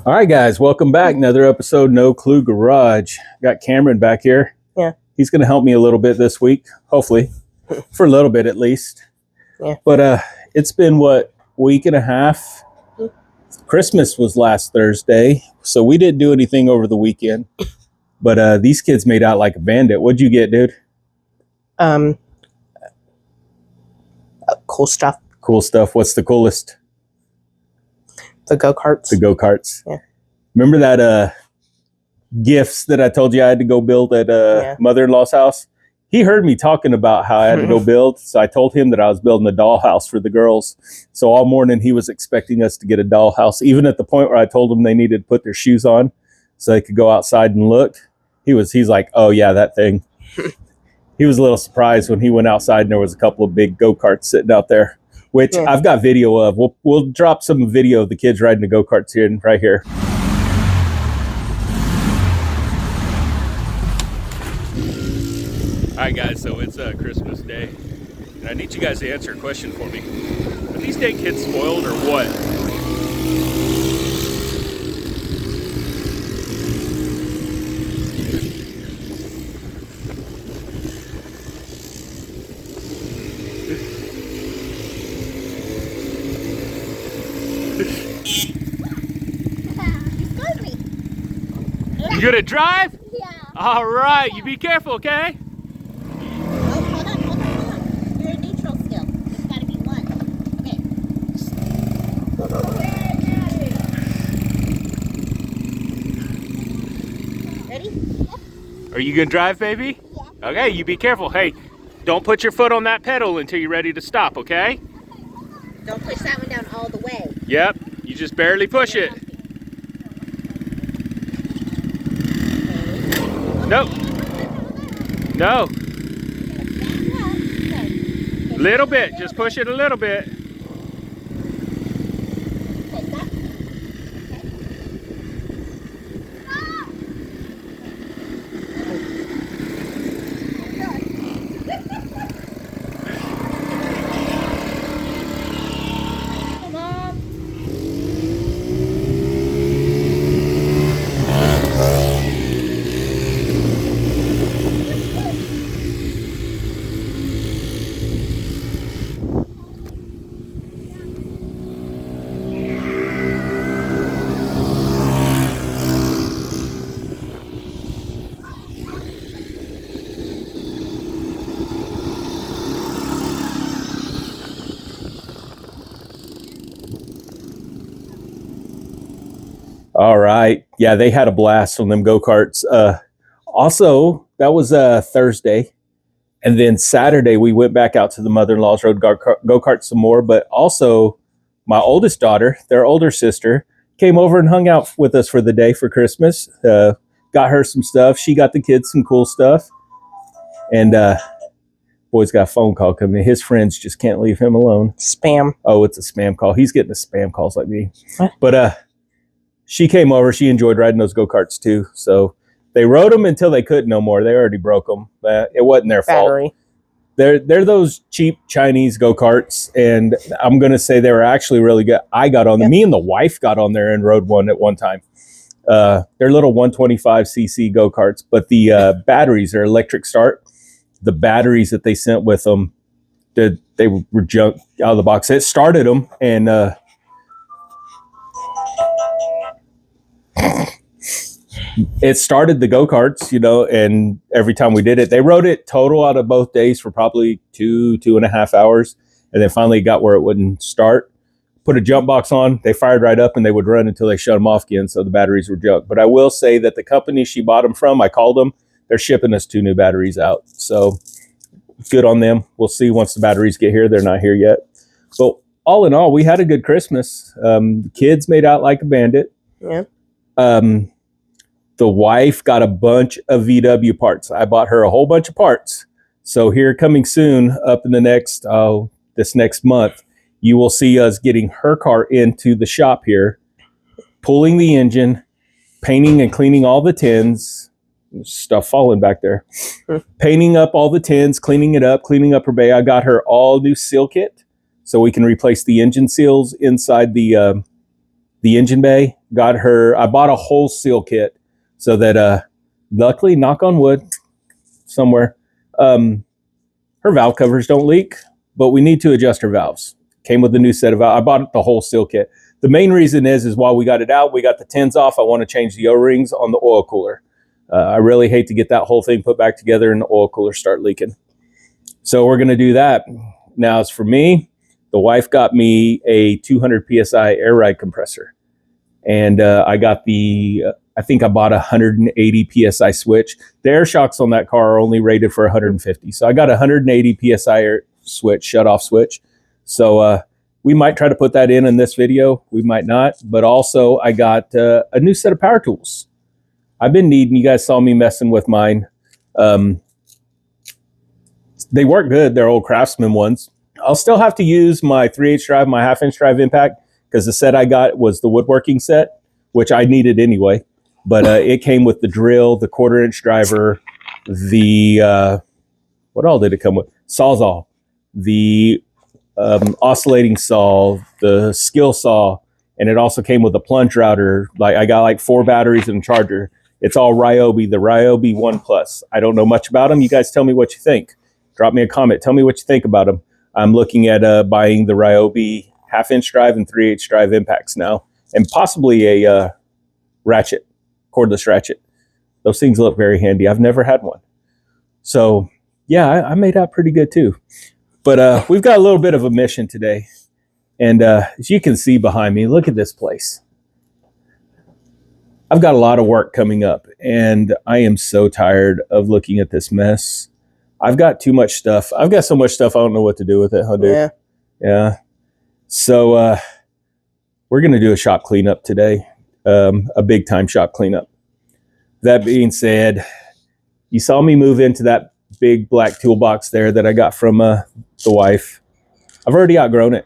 All right, guys, welcome back. Another episode, No Clue Garage. Got Cameron back here. Yeah. He's going to help me a little bit this week, hopefully, for a little bit at least. Yeah. But it's been, week and a half? Christmas was last Thursday, so we didn't do anything over the weekend. But these kids made out like a bandit. What'd you get, dude? Cool stuff. Cool stuff. What's the coolest? The go-karts. The go-karts. Yeah. Remember that gifts that I told you I had to go build at mother-in-law's house? He heard me talking about how I had to go build, so I told him that I was building a dollhouse for the girls. So all morning he was expecting us to get a dollhouse, even at the point where I told them they needed to put their shoes on so they could go outside and look. He's like, oh yeah, that thing. He was a little surprised when he went outside and there was a couple of big go-karts sitting out there, which I've got video of. We'll drop some video of the kids riding the go-karts here and right here. All right, guys, so it's Christmas Day, and I need you guys to answer a question for me. Are these dang kids spoiled or what? You gonna drive? Yeah. All right, you be careful, okay? Oh, hold on. You're in neutral still. It's gotta be one. Okay. Ready? Are you gonna drive, baby? Yeah. Okay, you be careful. Hey, don't put your foot on that pedal until you're ready to stop, okay? Don't push that one down all the way. Yep, you just barely push it. Nope. No. Little bit, just push it a little bit. All right. Yeah, they had a blast on them go-karts. Also, that was Thursday. And then Saturday, we went back out to the mother-in-law's road go-kart some more. But also, my oldest daughter, their older sister, came over and hung out with us for the day for Christmas. Got her some stuff. She got the kids some cool stuff. And boy's got a phone call coming in. His friends just can't leave him alone. Spam. Oh, it's a spam call. He's getting the spam calls like me. What? But she came over. She enjoyed riding those go-karts too. So they rode them until they couldn't no more. They already broke them. It wasn't their fault. They're those cheap Chinese go-karts, and I'm going to say they were actually really good. I got on them. Me and the wife got on there and rode one at one time. They're little 125cc go-karts, but the batteries are electric start. The batteries that they sent with them, they were junk out of the box. It started them, and it started the go-karts, and every time we did it, they rode it total out of both days for probably 2.5 hours. And then finally got where it wouldn't start. Put a jump box on, they fired right up and they would run until they shut them off again. So the batteries were junk. But I will say that the company she bought them from, I called them, they're shipping us 2 new batteries out. So good on them. We'll see once the batteries get here. They're not here yet. But all in all, we had a good Christmas. The kids made out like a bandit. Yeah. The wife got a bunch of VW parts. I bought her a whole bunch of parts. So here coming soon, up in the this next month, you will see us getting her car into the shop here, pulling the engine, painting and cleaning all the tins, stuff falling back there, painting up all the tins, cleaning it up, cleaning up her bay. I got her all new seal kit so we can replace the engine seals inside the engine bay. got her, I bought a whole seal kit so that, luckily, knock on wood, somewhere, her valve covers don't leak, but we need to adjust her valves. Came with a new set of valves. I bought the whole seal kit. The main reason is while we got it out, we got the tins off. I want to change the O-rings on the oil cooler. I really hate to get that whole thing put back together and the oil cooler start leaking. So we're going to do that. Now, as for me, the wife got me a 200 PSI air ride compressor. And I got I think I bought a 180 PSI switch. The air shocks on that car are only rated for 150. So I got a 180 PSI air switch, shut-off switch. So we might try to put that in this video. We might not. But also, I got a new set of power tools. I've been needing, you guys saw me messing with mine. They work good. They're old Craftsman ones. I'll still have to use my 3/8 drive, my 1/2 inch drive impact, because the set I got was the woodworking set, which I needed anyway. But it came with the drill, the 1/4 inch driver, the, what all did it come with? Sawzall, the oscillating saw, the skill saw, and it also came with a plunge router. Like I got like 4 batteries and a charger. It's all Ryobi, the Ryobi 1 Plus. I don't know much about them. You guys tell me what you think. Drop me a comment. Tell me what you think about them. I'm looking at buying the Ryobi 1/2 inch drive and 3/8 drive impacts now, and possibly a ratchet, cordless ratchet. Those things look very handy. I've never had one. So yeah, I made out pretty good too. But we've got a little bit of a mission today. And as you can see behind me, look at this place. I've got a lot of work coming up, and I am so tired of looking at this mess. I've got too much stuff. I've got so much stuff, I don't know what to do with it, huh, dude? Yeah. So we're going to do a shop cleanup today, a big-time shop cleanup. That being said, you saw me move into that big black toolbox there that I got from the wife. I've already outgrown it,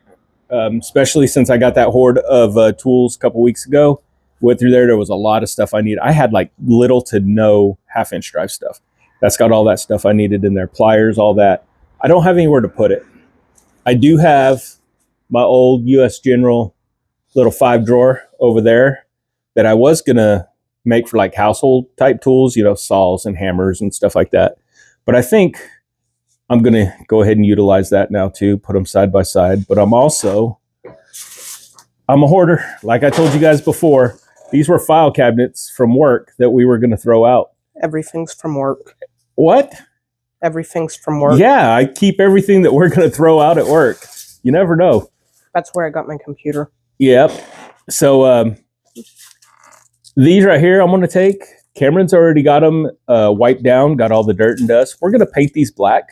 especially since I got that hoard of tools a couple weeks ago. Went through there. There was a lot of stuff I needed. I had like little to no 1/2 inch drive stuff. That's got all that stuff I needed in there. Pliers, all that. I don't have anywhere to put it. I do have my old US General little 5 drawer over there that I was going to make for like household type tools, you know, saws and hammers and stuff like that. But I think I'm going to go ahead and utilize that now too, put them side by side. But I'm a hoarder. Like I told you guys before, these were file cabinets from work that we were going to throw out. Everything's from work. What? Everything's from work. Yeah, I keep everything that we're going to throw out at work. You never know. That's where I got my computer. Yep. So these right here I'm going to take. Cameron's already got them wiped down, got all the dirt and dust. We're going to paint these black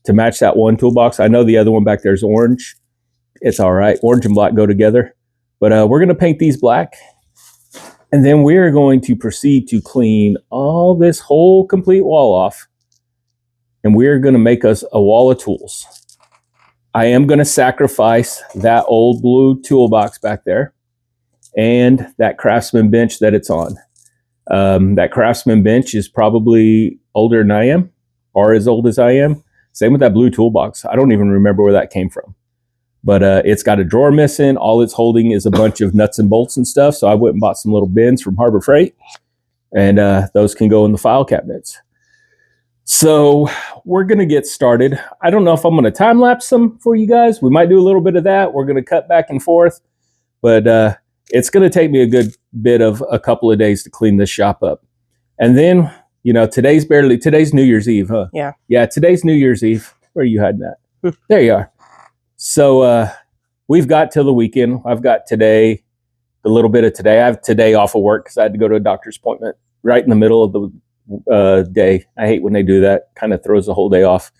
to match that one toolbox. I know the other one back there is orange. It's all right. Orange and black go together. But we're going to paint these black. And then we're going to proceed to clean all this whole complete wall off. And we're going to make us a wall of tools. I am going to sacrifice that old blue toolbox back there and that Craftsman bench that it's on. That Craftsman bench is probably older than I am, or as old as I am. Same with that blue toolbox. I don't even remember where that came from. But it's got a drawer missing. All it's holding is a bunch of nuts and bolts and stuff. So I went and bought some little bins from Harbor Freight. And those can go in the file cabinets. So we're going to get started. I don't know if I'm going to time lapse them for you guys. We might do a little bit of that. We're going to cut back and forth. But it's going to take me a good bit of a couple of days to clean this shop up. And then, you know, today's New Year's Eve, huh? Yeah. Yeah, today's New Year's Eve. Where are you hiding at? There you are. So we've got till the weekend. I've got today, a little bit of today. I have today off of work because I had to go to a doctor's appointment right in the middle of the day. I hate when they do that. Kind of throws the whole day off.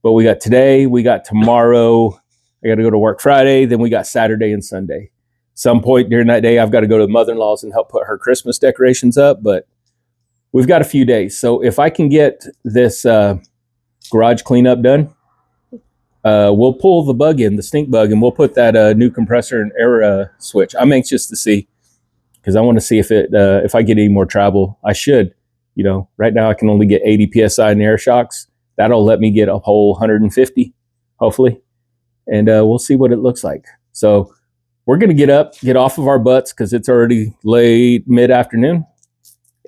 But we got today, we got tomorrow. I got to go to work Friday. Then we got Saturday and Sunday. Some point during that day, I've got to go to mother-in-law's and help put her Christmas decorations up. But we've got a few days. So if I can get this garage cleanup done, we'll pull the bug in, the stink bug, and we'll put that new compressor and air switch. I'm anxious to see because I want to see if I get any more travel. I should. You know, right now I can only get 80 PSI in the air shocks. That'll let me get a whole 150, hopefully. And we'll see what it looks like. So we're going to get off of our butts because it's already late mid-afternoon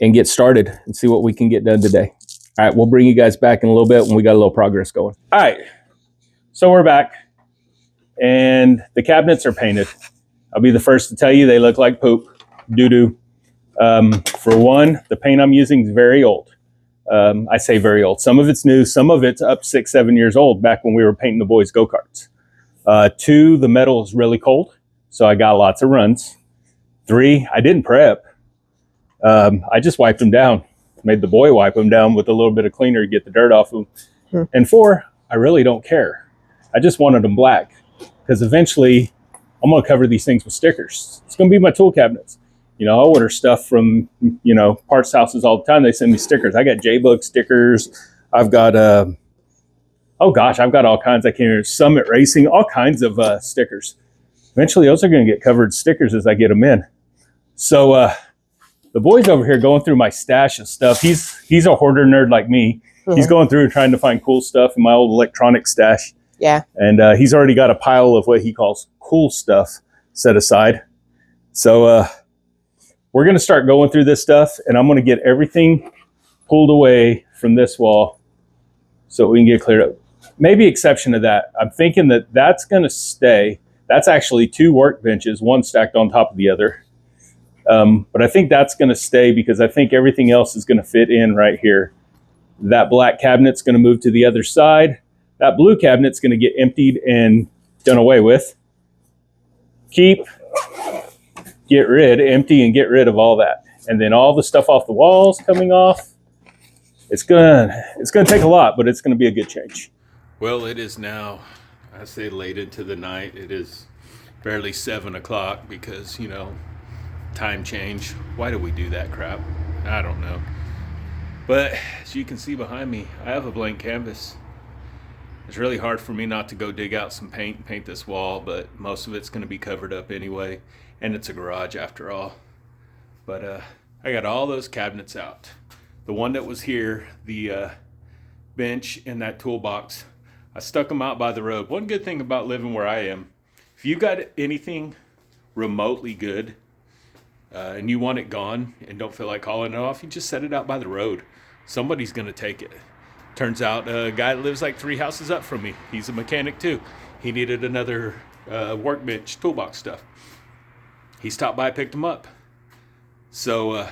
and get started and see what we can get done today. All right, we'll bring you guys back in a little bit when we got a little progress going. All right, so we're back and the cabinets are painted. I'll be the first to tell you they look like poop, doo-doo. For one, the paint I'm using is very old. I say very old. Some of it's new, some of it's up 6-7 years old back when we were painting the boys' go-karts. 2, the metal is really cold, so I got lots of runs. 3, I didn't prep. I just wiped them down. Made the boy wipe them down with a little bit of cleaner to get the dirt off them. And 4, I really don't care. I just wanted them black because eventually I'm going to cover these things with stickers. It's going to be my tool cabinets. You know, I order stuff from, you know, parts houses all the time. They send me stickers. I got J-Bug stickers. I've got, oh gosh, I've got all kinds. I can't remember. Summit Racing, all kinds of stickers. Eventually those are going to get covered stickers as I get them in. So, the boy's over here going through my stash of stuff. He's a hoarder nerd like me. He's going through trying to find cool stuff in my old electronic stash. Yeah. And he's already got a pile of what he calls cool stuff set aside. So we're going to start going through this stuff, and I'm going to get everything pulled away from this wall so we can get cleared up. Maybe exception to that. I'm thinking that that's going to stay. That's actually 2 workbenches, one stacked on top of the other. But I think that's going to stay because I think everything else is going to fit in right here. That black cabinet's going to move to the other side. That blue cabinet's going to get emptied and done away with. Keep, get rid, empty, and get rid of all that. And then all the stuff off the walls coming off. It's gonna take a lot, but it's going to be a good change. Well, it is now, I say late into the night. It is barely 7 o'clock because, you know, time change. Why do we do that crap? I don't know. But as you can see behind me, I have a blank canvas. It's really hard for me not to go dig out some paint and paint this wall, but most of it's going to be covered up anyway, and it's a garage after all. But I got all those cabinets out. The one that was here, the bench and that toolbox, I stuck them out by the road. One good thing about living where I am, if you got anything remotely good, and you want it gone and don't feel like hauling it off, you just set it out by the road. Somebody's going to take it. Turns out a guy that lives like 3 houses up from me, he's a mechanic too. He needed another workbench toolbox stuff. He stopped by, picked them up. So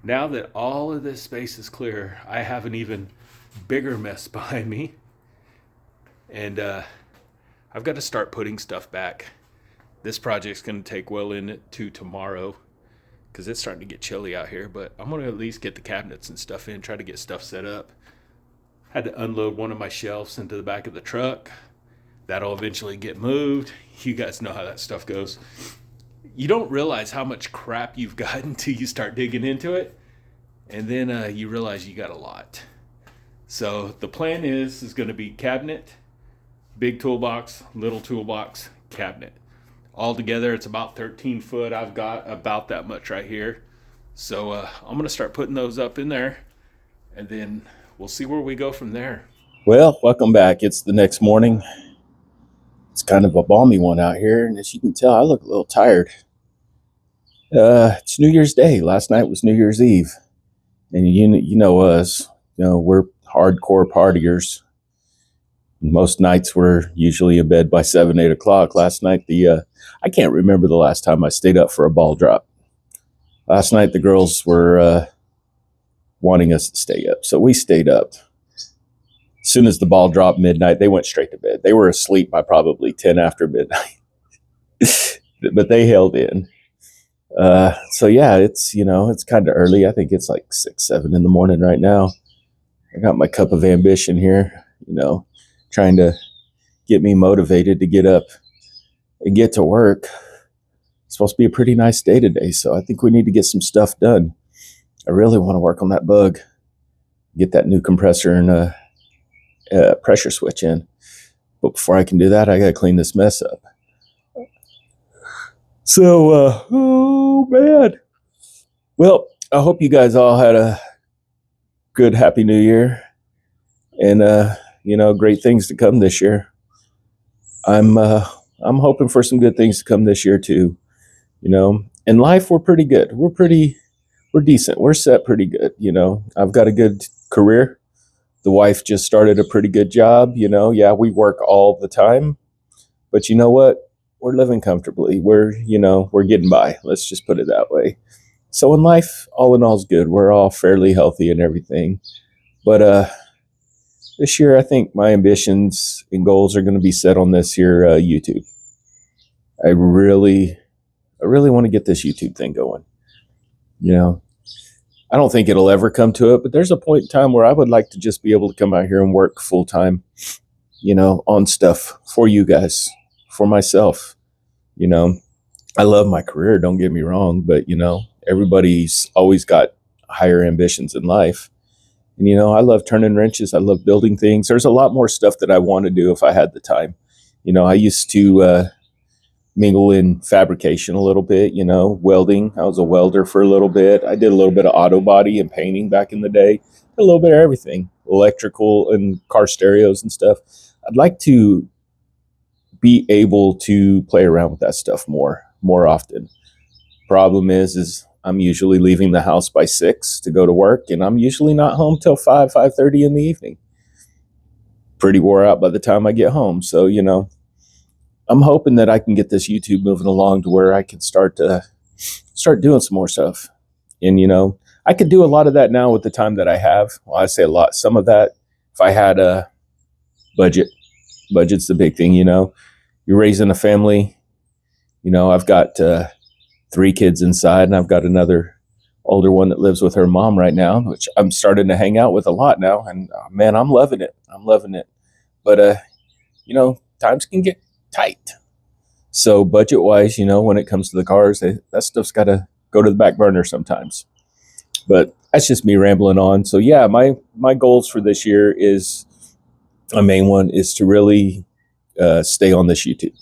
now that all of this space is clear, I have an even bigger mess behind me. And I've got to start putting stuff back. This project's going to take well into tomorrow because it's starting to get chilly out here, but I'm going to at least get the cabinets and stuff in, try to get stuff set up. Had to unload one of my shelves into the back of the truck. That'll eventually get moved. You guys know how that stuff goes. You don't realize how much crap you've got until you start digging into it, and then you realize you got a lot. So the plan is going to be cabinet, big toolbox, little toolbox, cabinet. Altogether, it's about 13 foot. I've got about that much right here. So I'm going to start putting those up in there, and then we'll see where we go from there. Well, welcome back. It's the next morning. It's kind of a balmy one out here, and as you can tell, I look a little tired. It's New Year's Day. Last night was New Year's Eve, and you know us. You know, we're hardcore partiers. Most nights we're usually in bed by 7-8 o'clock. Last night, I can't remember the last time I stayed up for a ball drop. Last night the girls were wanting us to stay up, so we stayed up. As soon as the ball dropped midnight, they went straight to bed. They were asleep by probably 10 after midnight, but they held in. So yeah, it's kind of early. I think it's like 6-7 in the morning right now. I got my cup of ambition here, trying to get me motivated to get up and get to work. It's supposed to be a pretty nice day today, so I think we need to get some stuff done. I really want to work on that bug, get that new compressor and pressure switch in. But before I can do that, I got to clean this mess up. So, oh man. Well, I hope you guys all had a good, happy new year. And, great things to come this year. I'm I'm hoping for some good things to come this year too. In life, we're pretty good. We're decent. We're set pretty good. I've got a good career. The wife just started a pretty good job. Yeah, we work all the time, but you know what? We're living comfortably. We're getting by. Let's just put it that way. So in life, all in all is good. We're all fairly healthy and everything. But this year, I think my ambitions and goals are going to be set on this here YouTube. I really want to get this YouTube thing going. I don't think it'll ever come to it, but there's a point in time where I would like to just be able to come out here and work full time, on stuff for you guys, for myself. I love my career, don't get me wrong, but everybody's always got higher ambitions in life. And I love turning wrenches. I love building things. There's a lot more stuff that I want to do if I had the time. I used to mingle in fabrication a little bit, welding. I was a welder for a little bit. I did a little bit of auto body and painting back in the day. A little bit of everything, electrical and car stereos and stuff. I'd like to be able to play around with that stuff more often. Problem is I'm usually leaving the house by 6 to go to work, and I'm usually not home till 5:30 in the evening. Pretty wore out by the time I get home. So, I'm hoping that I can get this YouTube moving along to where I can start doing some more stuff. And, I could do a lot of that now with the time that I have. Well, I say a lot. Some of that, if I had a budget's the big thing, You're raising a family. I've got 3 kids inside, and I've got another older one that lives with her mom right now, which I'm starting to hang out with a lot now. And man, I'm loving it. But, times can get tight. So budget wise, when it comes to the cars, that stuff's got to go to the back burner sometimes. But that's just me rambling on. So yeah, my goals for this year is, my main one is to really stay on this YouTube.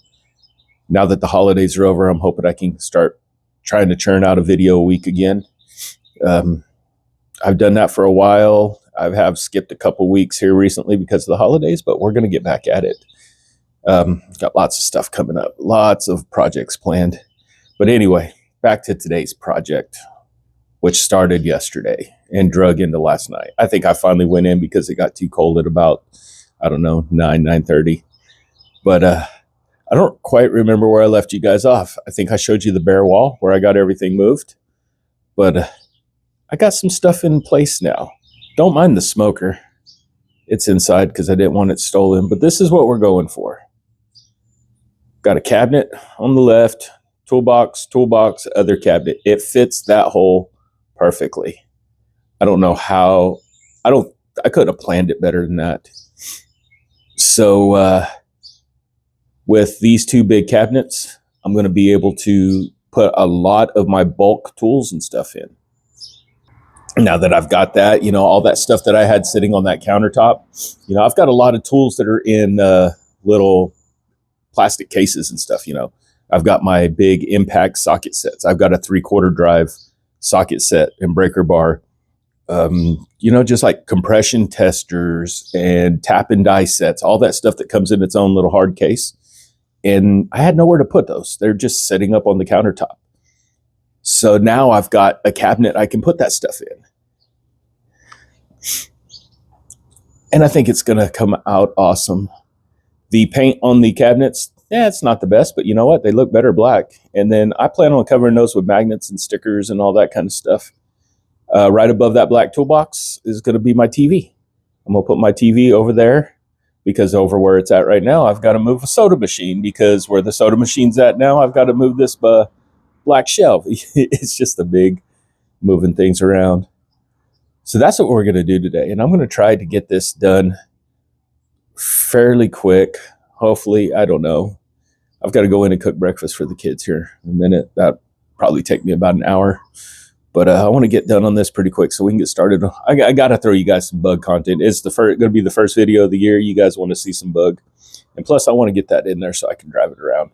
Now that the holidays are over, I'm hoping I can start trying to churn out a video a week again. I've done that for a while. I have skipped a couple weeks here recently because of the holidays, but we're going to get back at it. Got lots of stuff coming up, lots of projects planned. But anyway, back to today's project, which started yesterday and drug into last night. I think I finally went in because it got too cold at about, 9:30. But I don't quite remember where I left you guys off. I think I showed you the bare wall where I got everything moved. But I got some stuff in place now. Don't mind the smoker. It's inside because I didn't want it stolen. But this is what we're going for. Got a cabinet on the left, toolbox, other cabinet. It fits that hole perfectly. I don't know how. I could have planned it better than that. So with these 2 big cabinets, I'm going to be able to put a lot of my bulk tools and stuff in. Now that I've got that, all that stuff that I had sitting on that countertop, I've got a lot of tools that are in little plastic cases and stuff. I've got my big impact socket sets. I've got a 3/4 drive socket set and breaker bar. Just like compression testers and tap and die sets, all that stuff that comes in its own little hard case. And I had nowhere to put those. They're just sitting up on the countertop. So now I've got a cabinet I can put that stuff in. And I think it's going to come out awesome. The paint on the cabinets, it's not the best, but you know what? They look better black. And then I plan on covering those with magnets and stickers and all that kind of stuff. Right above that black toolbox is going to be my TV. I'm going to put my TV over there because over where it's at right now, I've got to move a soda machine because where the soda machine's at now, I've got to move this black shelf. It's just a big moving things around. So that's what we're going to do today. And I'm going to try to get this done fairly quick. Hopefully, I don't know. I've got to go in and cook breakfast for the kids here in a minute. That probably take me about an hour. But I want to get done on this pretty quick so we can get started. I got to throw you guys some bug content. It's going to be the first video of the year. You guys want to see some bug. And plus, I want to get that in there so I can drive it around.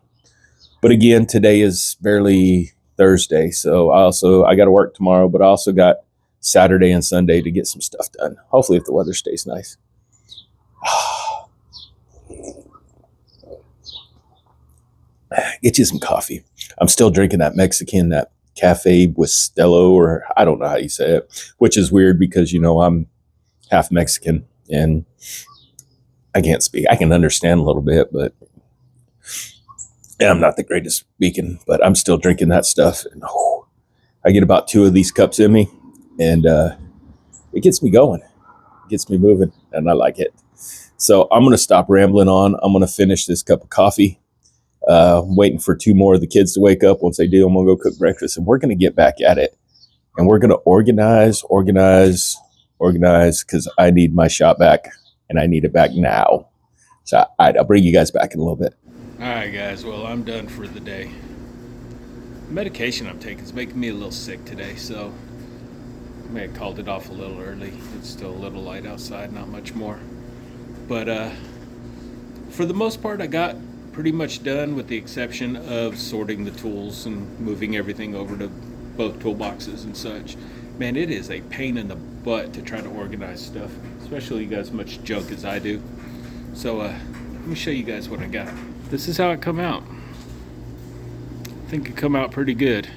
But again, today is barely Thursday. So I got to work tomorrow, but I also got Saturday and Sunday to get some stuff done. Hopefully, if the weather stays nice. Get you some coffee. I'm still drinking that Mexican, that Cafe Bustelo, or I don't know how you say it, which is weird because, you know, I'm half Mexican and I can't speak. I can understand a little bit, but I'm not the greatest speaking, but I'm still drinking that stuff. And I get about 2 of these cups in me, and it gets me going, it gets me moving, and I like it. So I'm going to stop rambling on. I'm going to finish this cup of coffee. I'm waiting for 2 more of the kids to wake up. Once they do, I'm going to go cook breakfast, and we're going to get back at it. And we're going to organize, because I need my shop back, and I need it back now. So I'll bring you guys back in a little bit. All right, guys. Well, I'm done for the day. The medication I'm taking is making me a little sick today, so I may have called it off a little early. It's still a little light outside, not much more. But for the most part, I got pretty much done with the exception of sorting the tools and moving everything over to both toolboxes and such. Man, it is a pain in the butt to try to organize stuff, especially you guys much junk as I do. So let me show you guys what I got. This is how it come out. I think it come out pretty good.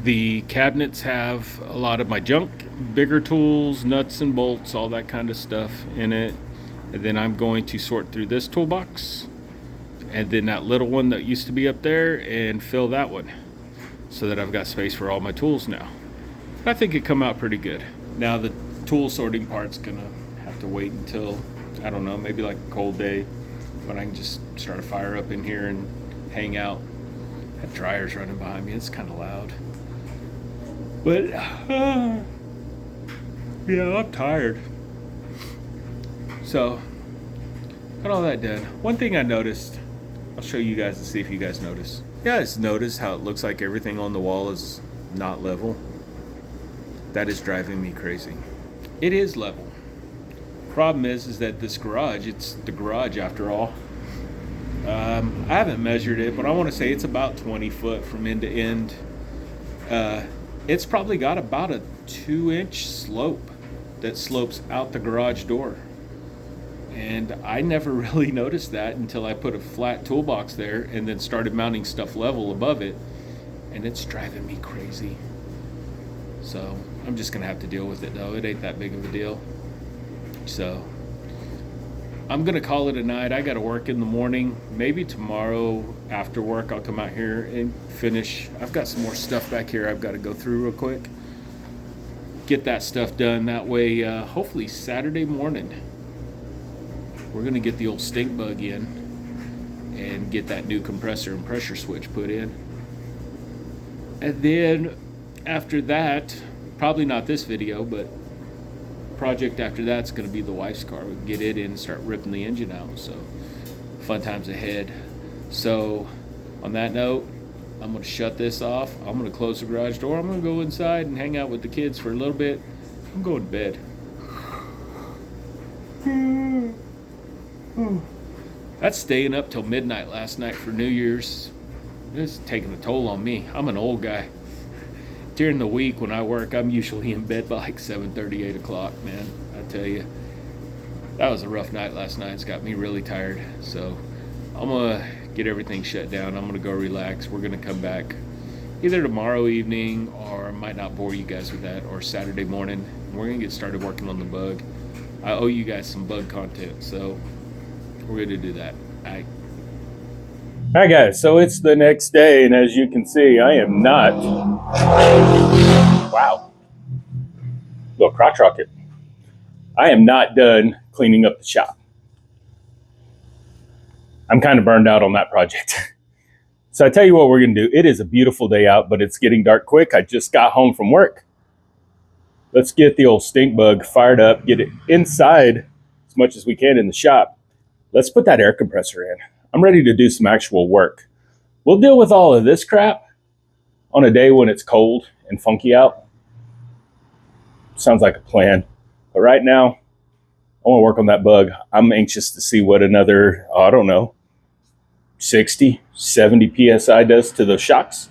The cabinets have a lot of my junk, bigger tools, nuts and bolts, all that kind of stuff in it. And then I'm going to sort through this toolbox and then that little one that used to be up there and fill that one so that I've got space for all my tools now. I think it come out pretty good. Now the tool sorting part's gonna have to wait until, I don't know, maybe like a cold day when I can just start a fire up in here and hang out. That dryer's running behind me, it's kind of loud. But yeah, I'm tired. So got all that done. One thing I noticed, I'll show you guys to see if you guys notice. You guys notice how it looks like everything on the wall is not level? That is driving me crazy. It is level. Problem is that this garage, it's the garage after all. I haven't measured it, but I want to say it's about 20 foot from end to end. It's probably got about a 2-inch slope that slopes out the garage door. And I never really noticed that until I put a flat toolbox there and then started mounting stuff level above it. And it's driving me crazy. So I'm just gonna have to deal with it though. It ain't that big of a deal. So I'm gonna call it a night. I gotta work in the morning. Maybe tomorrow after work I'll come out here and finish. I've got some more stuff back here I've got to go through real quick. Get that stuff done. That way, hopefully Saturday morning, we're gonna get the old stink bug in and get that new compressor and pressure switch put in. And then after that, probably not this video, but project after that's going to be the wife's car. We can get it in and start ripping the engine out. So fun times ahead. So on that note, I'm going to shut this off. I'm going to close the garage door. I'm going to go inside and hang out with the kids for a little bit. I'm going to bed. That's staying up till midnight last night for New Year's. It's taking a toll on me. I'm an old guy. During the week when I work, I'm usually in bed by like 7:30, 8 o'clock, man. I tell you, that was a rough night last night. It's got me really tired. So I'm going to get everything shut down. I'm going to go relax. We're going to come back either tomorrow evening, or I might not bore you guys with that, or Saturday morning. We're going to get started working on the bug. I owe you guys some bug content, so we're going to do that. Hi guys, so it's the next day, and as you can see, I am not, wow, little crotch rocket. I am not done cleaning up the shop. I'm kind of burned out on that project. So I tell you what we're gonna do. It is a beautiful day out, but it's getting dark quick. I just got home from work. Let's get the old stink bug fired up, get it inside as much as we can in the shop. Let's put that air compressor in. I'm ready to do some actual work. We'll deal with all of this crap on a day when it's cold and funky out. Sounds like a plan. But right now, I want to work on that bug. I'm anxious to see what another, I don't know, 60, 70 PSI does to those shocks.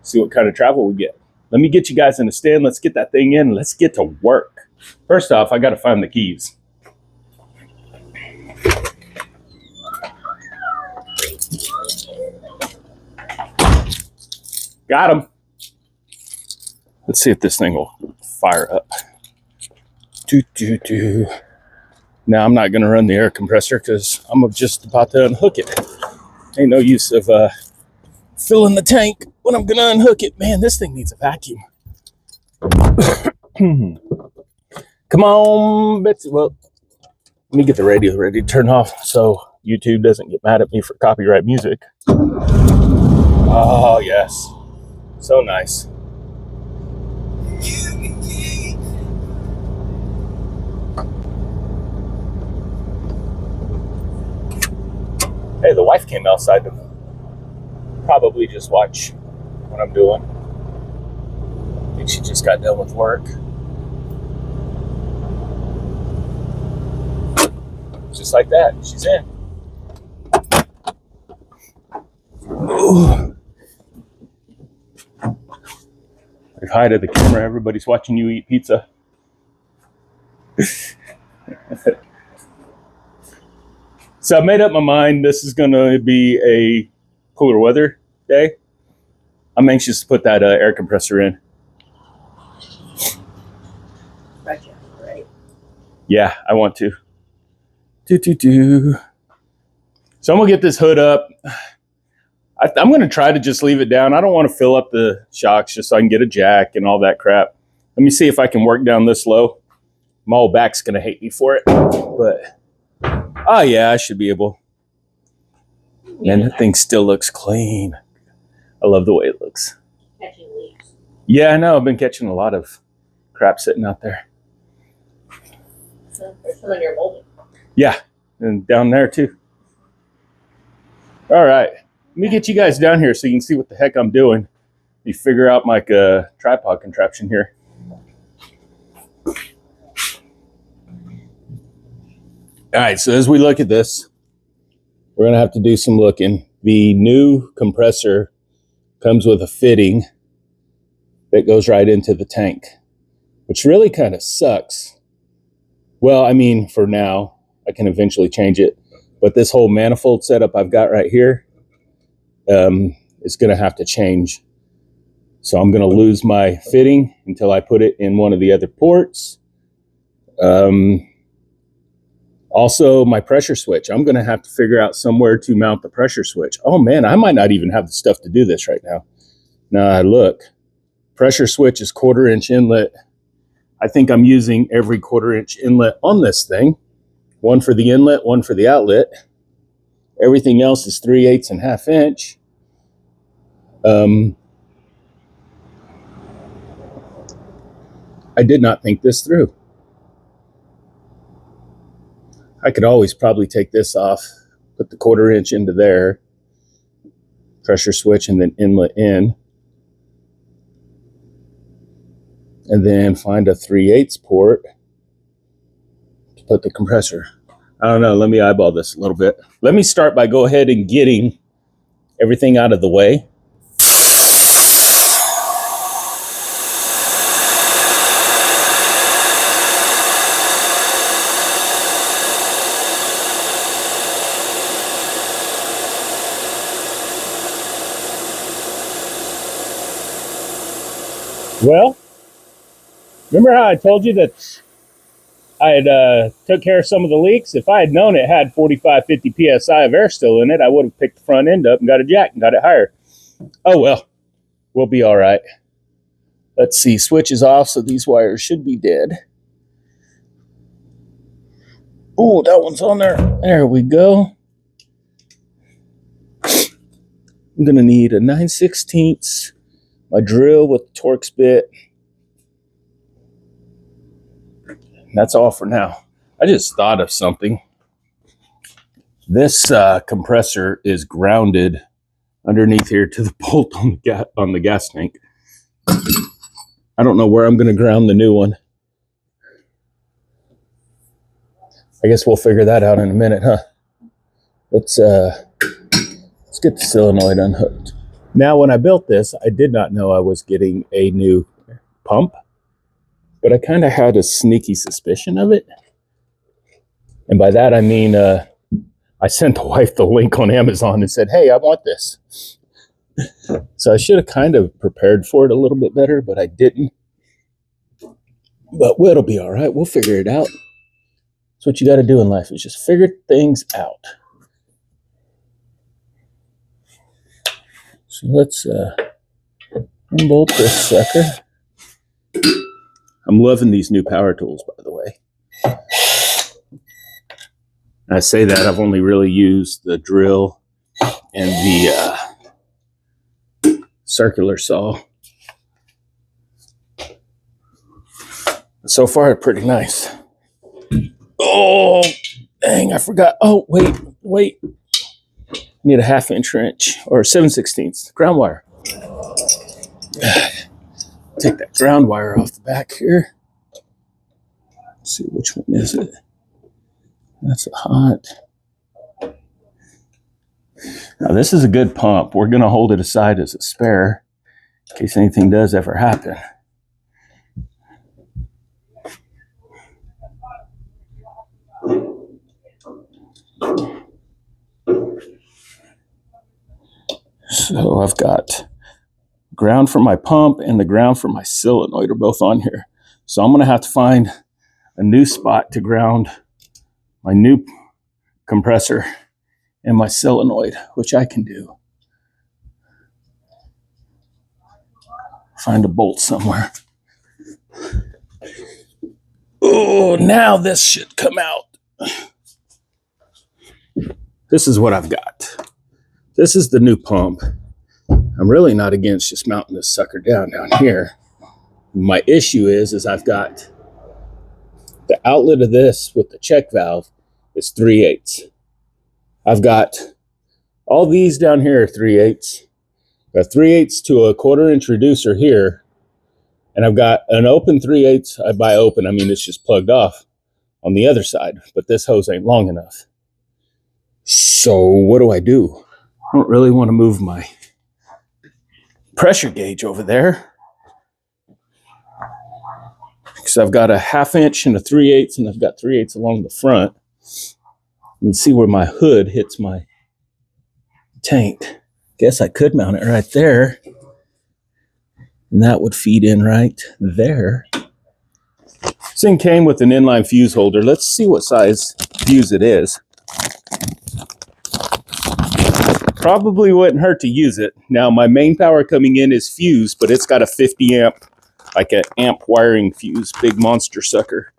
See what kind of travel we get. Let me get you guys in the stand. Let's get that thing in. Let's get to work. First off, I got to find the keys. Got him. Let's see if this thing will fire up. Now I'm not going to run the air compressor because I'm just about to unhook it. Ain't no use of filling the tank when I'm going to unhook it. Man, this thing needs a vacuum. Come on, Betsy. Well, let me get the radio ready to turn off so YouTube doesn't get mad at me for copyright music. Oh, yes. So nice. Hey, the wife came outside to probably just watch what I'm doing. I think she just got done with work. Just like that, she's in. Ooh. Hi to the camera. Everybody's watching you eat pizza. So I made up my mind. This is going to be a cooler weather day. I'm anxious to put that air compressor in. Gotcha, right? Yeah, I want to. So I'm going to get this hood up. I'm going to try to just leave it down. I don't want to fill up the shocks just so I can get a jack and all that crap. Let me see if I can work down this low. My old back's going to hate me for it. But, oh yeah, I should be able. Man, that thing still looks clean. I love the way it looks. Catching leaves. Yeah, I know. I've been catching a lot of crap sitting out there. There's some in your molding. Yeah, and down there too. All right. Let me get you guys down here so you can see what the heck I'm doing. You figure out my tripod contraption here. All right, so as we look at this, we're going to have to do some looking. The new compressor comes with a fitting that goes right into the tank, which really kind of sucks. Well, I mean, for now, I can eventually change it. But this whole manifold setup I've got right here is going to have to change. So I'm going to lose my fitting until I put it in one of the other ports. Also, my pressure switch. I'm going to have to figure out somewhere to mount the pressure switch. Oh, man, I might not even have the stuff to do this right now. Now, look. Pressure switch is 1/4-inch inlet. I think I'm using every 1/4-inch inlet on this thing. One for the inlet, one for the outlet. Everything else is 3/8 and 1/2 inch. I did not think this through. I could always probably take this off, put the 1/4-inch into there, pressure switch, and then inlet in. And then find a 3/8 port to put the compressor. I don't know. Let me eyeball this a little bit. Let me start by go ahead and getting everything out of the way. Well, remember how I told you that I had took care of some of the leaks? If I had known it had 45, 50 PSI of air still in it, I would have picked the front end up and got a jack and got it higher. Oh, well, we'll be all right. Let's see, switch is off, so these wires should be dead. Oh, that one's on there. There we go. I'm going to need a 9/16, my drill with the Torx bit. That's all for now. I just thought of something. This compressor is grounded underneath here to the bolt on the gas tank. I don't know where I'm going to ground the new one. I guess we'll figure that out in a minute, huh? Let's get the solenoid unhooked. Now, when I built this, I did not know I was getting a new pump, but I kind of had a sneaky suspicion of it. And by that, I mean, I sent the wife the link on Amazon and said, hey, I want this. So I should have kind of prepared for it a little bit better, but I didn't. But it'll be all right. We'll figure it out. That's what you got to do in life, is just figure things out. So let's unbolt this sucker. I'm loving these new power tools, by the way. I say that I've only really used the drill and the circular saw. So far, they're pretty nice. Oh, dang, I forgot. Oh, wait. Need a 1/2 inch wrench or 7/16 ground wire. Take that ground wire off the back here. Let's see, which one is it? That's a hot. Now this is a good pump. We're going to hold it aside as a spare in case anything does ever happen. So I've got ground for my pump and the ground for my solenoid are both on here. So I'm going to have to find a new spot to ground my new compressor and my solenoid, which I can do. Find a bolt somewhere. Oh, now this should come out. This is what I've got. This is the new pump. I'm really not against just mounting this sucker down here. My issue is I've got the outlet of this with the check valve is 3/8. I've got all these down here are 3/8. Got 3/8 to a 1/4 inch reducer here. And I've got an open 3/8. By open, I mean it's just plugged off on the other side, but this hose ain't long enough. So what do? I don't really want to move my pressure gauge over there because I've got a 1/2 inch and a 3/8, and I've got 3/8 along the front. You can see where my hood hits my tank. Guess I could mount it right there, and that would feed in right there. This thing came with an inline fuse holder. Let's see what size fuse it is. Probably wouldn't hurt to use it. Now my main power coming in is fuse, but it's got a 50 amp, like an amp wiring fuse, big monster sucker.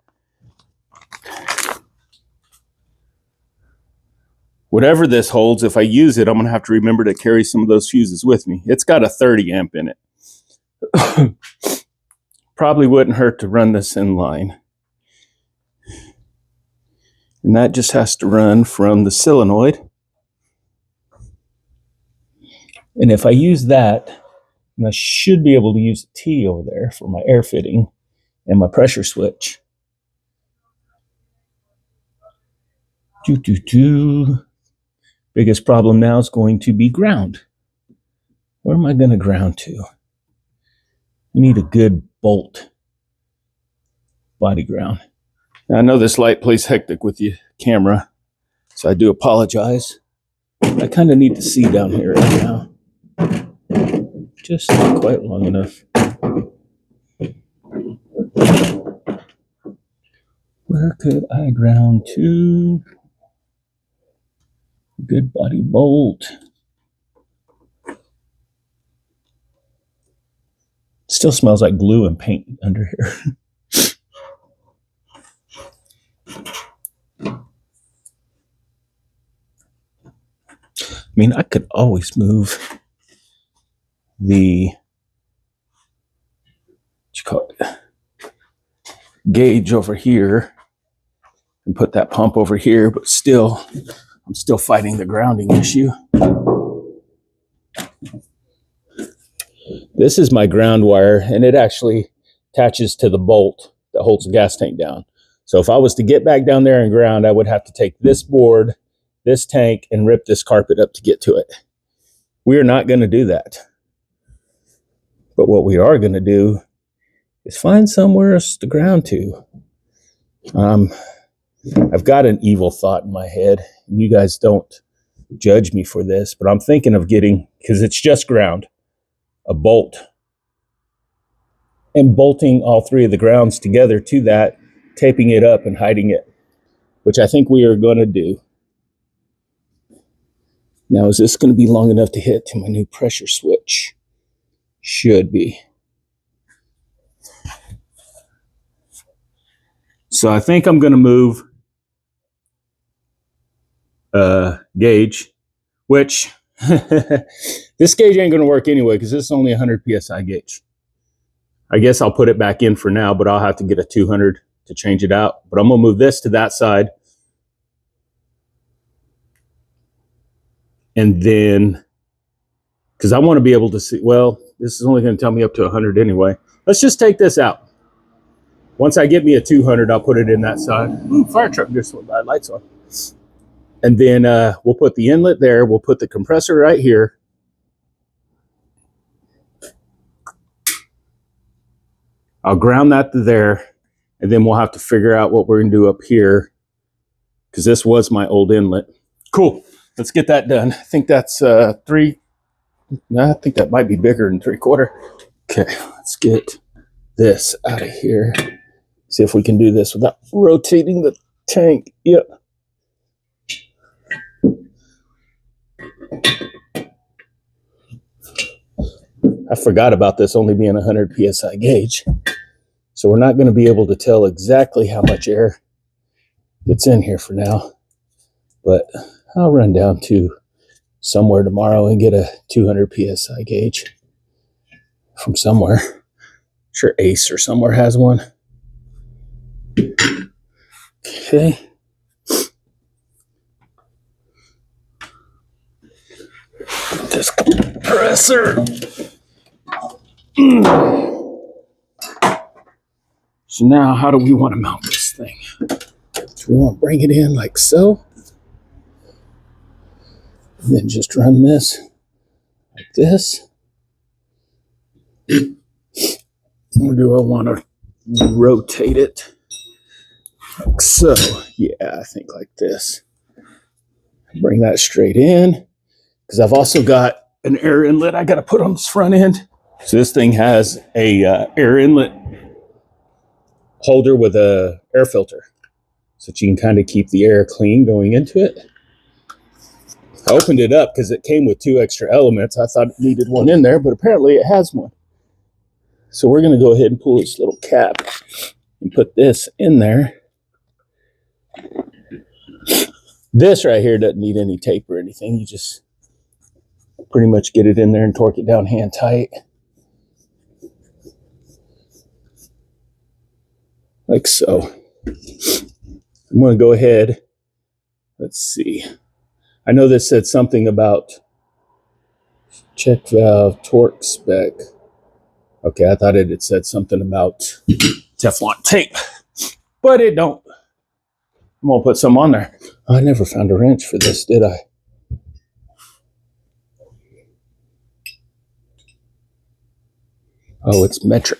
Whatever this holds, if I use it, I'm gonna have to remember to carry some of those fuses with me. It's got a 30 amp in it. Probably wouldn't hurt to run this in line. And that just has to run from the solenoid. And if I use that, then I should be able to use a T over there for my air fitting and my pressure switch. Biggest problem now is going to be ground. Where am I going to ground to? You need a good bolt body ground. Now, I know this light plays hectic with the camera, so I do apologize. I kind of need to see down here right now. Just not quite long enough. Where could I ground to? Good body bolt. Still smells like glue and paint under here. I mean, I could always move the gauge over here and put that pump over here, but still, I'm still fighting the grounding issue. This is my ground wire, and it actually attaches to the bolt that holds the gas tank down. So if I was to get back down there and ground, I would have to take this board, this tank, and rip this carpet up to get to it. We are not going to do that. But what we are going to do is find somewhere else to ground to. I've got an evil thought in my head, and you guys don't judge me for this, but I'm thinking of getting, because it's just ground, a bolt and bolting all three of the grounds together to that, taping it up and hiding it, which I think we are going to do. Now, is this going to be long enough to hit to my new pressure switch? Should be. So I think I'm going to move gauge, which this gauge ain't going to work anyway because this is only 100 PSI gauge. I guess I'll put it back in for now, but I'll have to get a 200 to change it out. But I'm going to move this to that side. And then, because I want to be able to see, well, this is only going to tell me up to 100 anyway. Let's just take this out. Once I get me a 200, I'll put it in that side. Ooh, fire truck just went by, lights on. And then we'll put the inlet there. We'll put the compressor right here. I'll ground that to there. And then we'll have to figure out what we're going to do up here, because this was my old inlet. Cool. Let's get that done. I think that's 3. No, I think that might be bigger than 3/4. Okay, let's get this out of here. See if we can do this without rotating the tank. Yep. I forgot about this only being 100 PSI gauge. So we're not going to be able to tell exactly how much air gets in here for now. But I'll run down to somewhere tomorrow and get a 200 PSI gauge from somewhere. I'm sure Ace or somewhere has one. Okay. This compressor. So now, how do we want to mount this thing? Do we want to bring it in like so? And then just run this like this? Or do I want to rotate it like so? Yeah, I think like this. Bring that straight in, because I've also got an air inlet I got to put on this front end. So this thing has a air inlet holder with a air filter, so that you can kind of keep the air clean going into it. I opened it up because it came with 2 extra elements. I thought it needed one in there, but apparently it has one. So we're going to go ahead and pull this little cap and put this in there. This right here doesn't need any tape or anything. You just pretty much get it in there and torque it down hand tight. Like so. I'm going to go ahead. Let's see. I know this said something about check valve torque spec. Okay, I thought it had said something about Teflon tape, but it don't. I'm going to put some on there. I never found a wrench for this, did I? Oh, it's metric.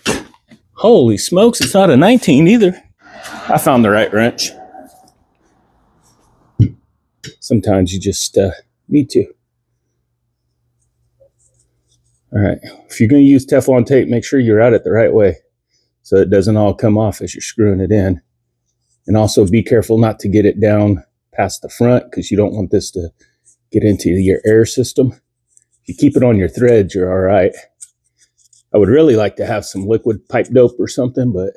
Holy smokes, it's not a 19 either. I found the right wrench. Sometimes you just need to. All right, if you're going to use Teflon tape, make sure you're at it the right way so it doesn't all come off as you're screwing it in. And also be careful not to get it down past the front, because you don't want this to get into your air system. If you keep it on your threads, you're all right. I would really like to have some liquid pipe dope or something, but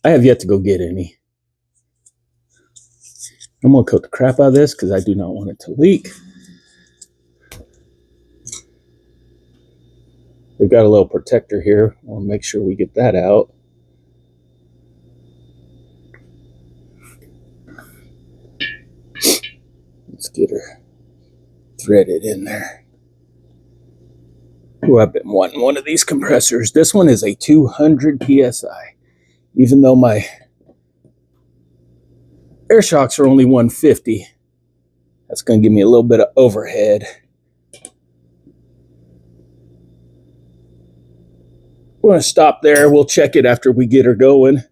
I have yet to go get any. I'm going to coat the crap out of this because I do not want it to leak. We've got a little protector here. I'll make sure we get that out. Let's get her threaded in there. Oh, I've been wanting one of these compressors. This one is a 200 PSI, even though my air shocks are only 150. That's going to give me a little bit of overhead. We're going to stop there. We'll check it after we get her going.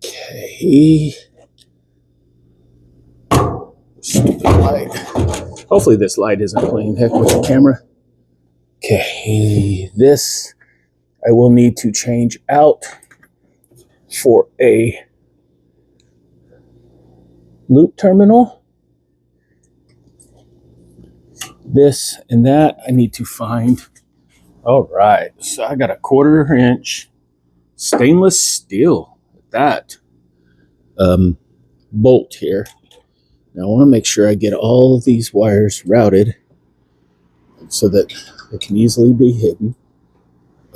Okay. Stupid light. Hopefully this light isn't playing heck with the camera. Okay, this I will need to change out for a loop terminal. This and that I need to find. All right, so I got a 1/4 inch stainless steel. That bolt here. Now I want to make sure I get all of these wires routed so that it can easily be hidden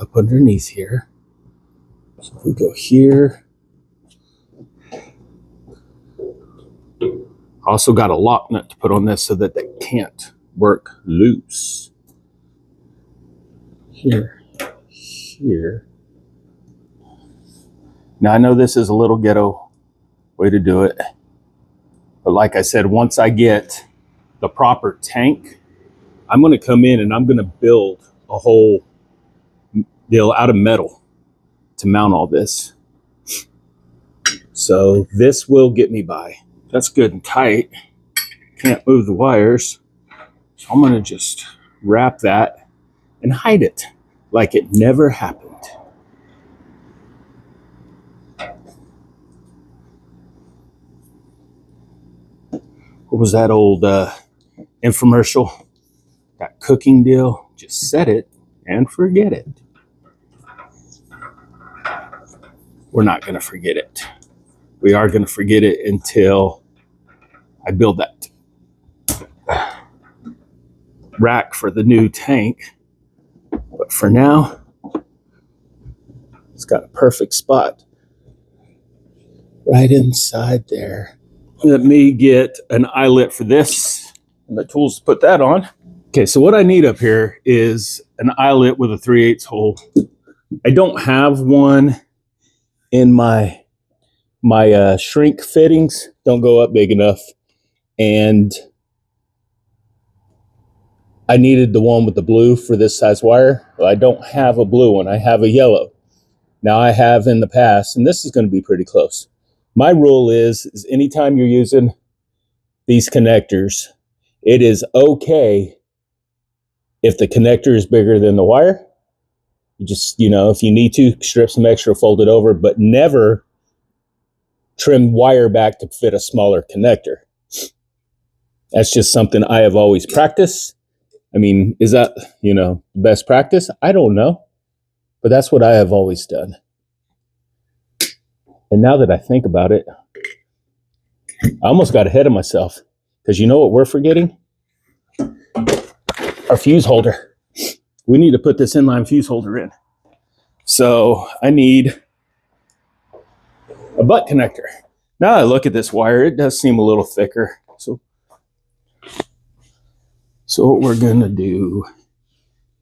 up underneath here. So if we go here, also got a lock nut to put on this so that they can't work loose. Here, here. Now I know this is a little ghetto way to do it, but like I said, once I get the proper tank, I'm going to come in and I'm going to build a whole deal out of metal to mount all this. So this will get me by. That's good and tight. Can't move the wires. So I'm going to just wrap that and hide it like it never happened. What was that old infomercial? That cooking deal? Just set it and forget it. We're not going to forget it. We are going to forget it until I build that rack for the new tank. But for now, it's got a perfect spot right inside there. Let me get an eyelet for this and the tools to put that on. Okay, so what I need up here is an eyelet with a 3/8 hole. I don't have one in my shrink fittings. Don't go up big enough. And I needed the one with the blue for this size wire. Well, I don't have a blue one. I have a yellow. Now I have in the past, and this is going to be pretty close. My rule is anytime you're using these connectors, it is okay if the connector is bigger than the wire. You just, if you need to, strip some extra, fold it over, but never trim wire back to fit a smaller connector. That's just something I have always practiced. I mean, is that, best practice? I don't know, but that's what I have always done. And now that I think about it, I almost got ahead of myself, because you know what we're forgetting? Our fuse holder. We need to put this inline fuse holder in. So I need a butt connector. Now I look at this wire, it does seem a little thicker. So what we're gonna do,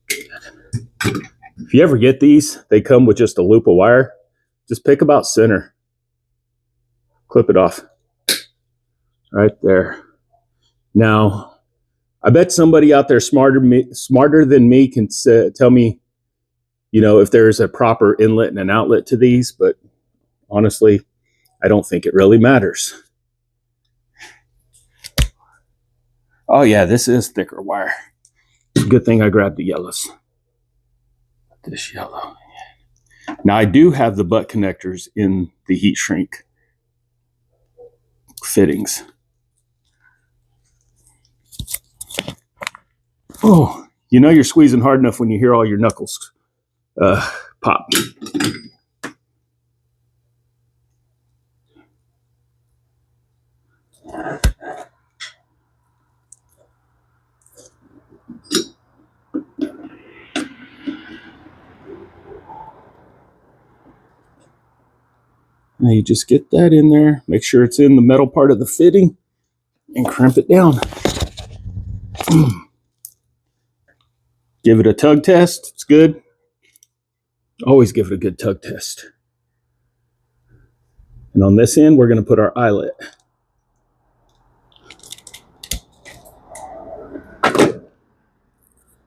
if you ever get these, they come with just a loop of wire. Just pick about center. Clip it off. Right there. Now, I bet somebody out there smarter than me can tell me, if there's a proper inlet and an outlet to these, but honestly, I don't think it really matters. Oh yeah, this is thicker wire. It's a good thing I grabbed the yellows. This yellow. Now I do have the butt connectors in the heat shrink fittings. Oh, you're squeezing hard enough when you hear all your knuckles pop. Now you just get that in there, make sure it's in the metal part of the fitting, and crimp it down. Give it a tug test. It's good. Always give it a good tug test. And on this end, we're going to put our eyelet.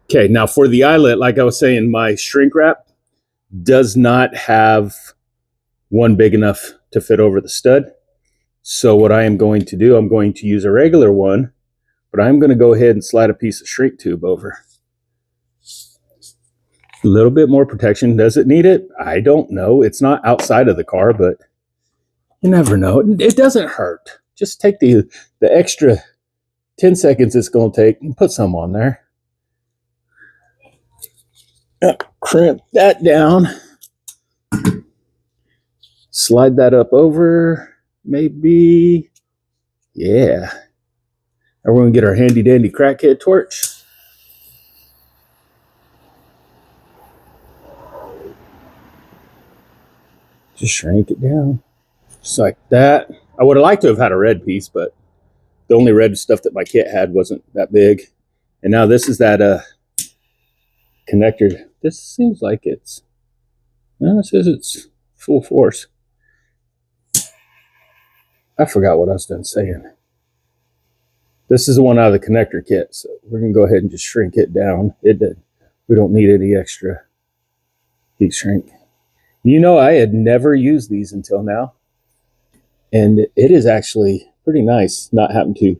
Okay, now for the eyelet, like I was saying, my shrink wrap does not have one big enough to fit over the stud. So what I am going to do, I'm going to use a regular one, But I'm going to go ahead and slide a piece of shrink tube over. A little bit more protection. Does it need it? I don't know. It's not outside of the car, but you never know. It doesn't hurt. Just take the extra 10 seconds it's going to take and put some on there. Crimp that down. Slide that up over. Maybe. Yeah. Now we're going to get our handy dandy crackhead torch. Just shrink it down. Just like that. I would have liked to have had a red piece, but the only red stuff that my kit had wasn't that big. And now this is that connector. This seems like it's, no, it says it's full force. I forgot what I was done saying. This is the one out of the connector kit, so we're going to go ahead and just shrink it down. We don't need any extra heat shrink. You know, I had never used these until now, and it is actually pretty nice not having to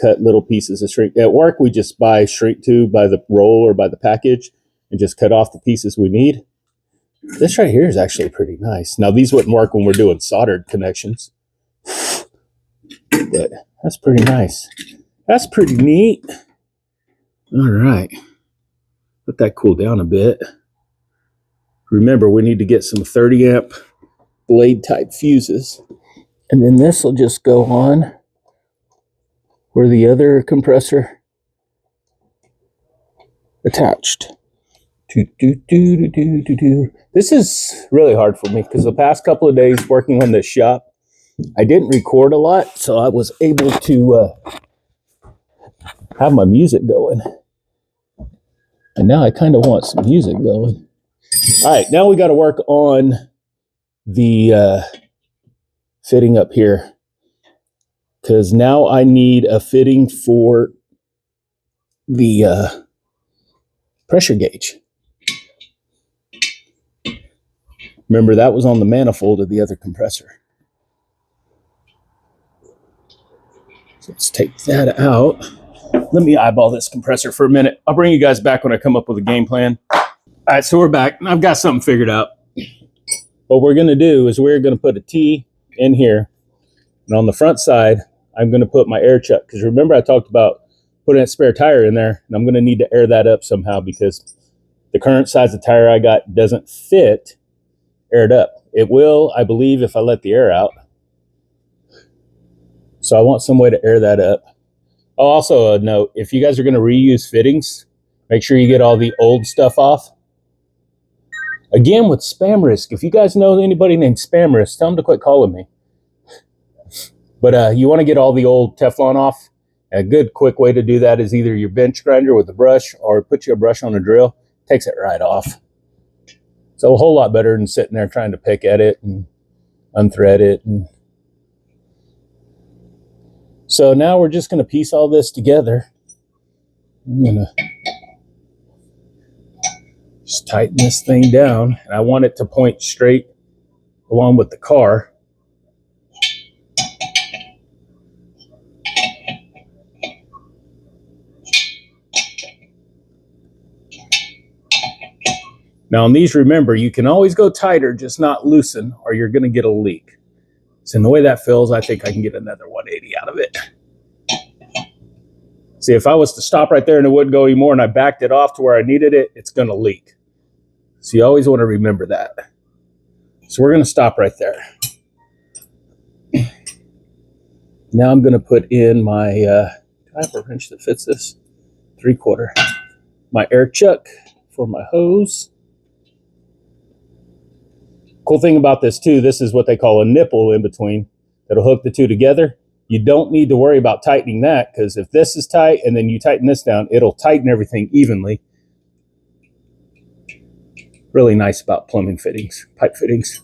cut little pieces of shrink. At work, we just buy shrink tube by the roll or by the package and just cut off the pieces we need. This right here is actually pretty nice. Now, these wouldn't work when we're doing soldered connections, but that's pretty nice. That's pretty neat. All right. Let that cool down a bit. Remember, we need to get some 30 amp blade type fuses. And then this will just go on where the other compressor attached. This is really hard for me because the past couple of days working on this shop, I didn't record a lot, so I was able to have my music going. And now I kind of want some music going. All right, now we got to work on the fitting up here, because now I need a fitting for the pressure gauge. Remember, that was on the manifold of the other compressor. So let's take that out. Let me eyeball this compressor for a minute. I'll bring you guys back when I come up with a game plan. All right, so we're back. I've got something figured out. What we're going to do is we're going to put a T in here. And on the front side, I'm going to put my air chuck. Because remember I talked about putting a spare tire in there. And I'm going to need to air that up somehow because the current size of tire I got doesn't fit aired up. It will, I believe, if I let the air out. So I want some way to air that up. Oh, also a note, if you guys are going to reuse fittings, make sure you get all the old stuff off. Again, with spam risk, if you guys know anybody named spam risk, tell them to quit calling me. But you want to get all the old Teflon off. A good quick way to do that is either your bench grinder with a brush or put you a brush on a drill. Takes it right off. So a whole lot better than sitting there trying to pick at it and unthread it. So now we're just going to piece all this together. I'm going to just tighten this thing down. And I want it to point straight along with the car. Now on these, remember, you can always go tighter, just not loosen, or you're going to get a leak. So in the way that feels, I think I can get another 180 out of it. See, if I was to stop right there and it wouldn't go anymore and I backed it off to where I needed it, it's going to leak. So you always want to remember that. So we're going to stop right there. Now I'm going to put in my, do I have a wrench that fits this? 3/4. My air chuck for my hose. Cool thing about this too, this is what they call a nipple in between that'll hook the two together. You don't need to worry about tightening that, because if this is tight and then you tighten this down, it'll tighten everything evenly. Really nice about plumbing fittings, pipe fittings.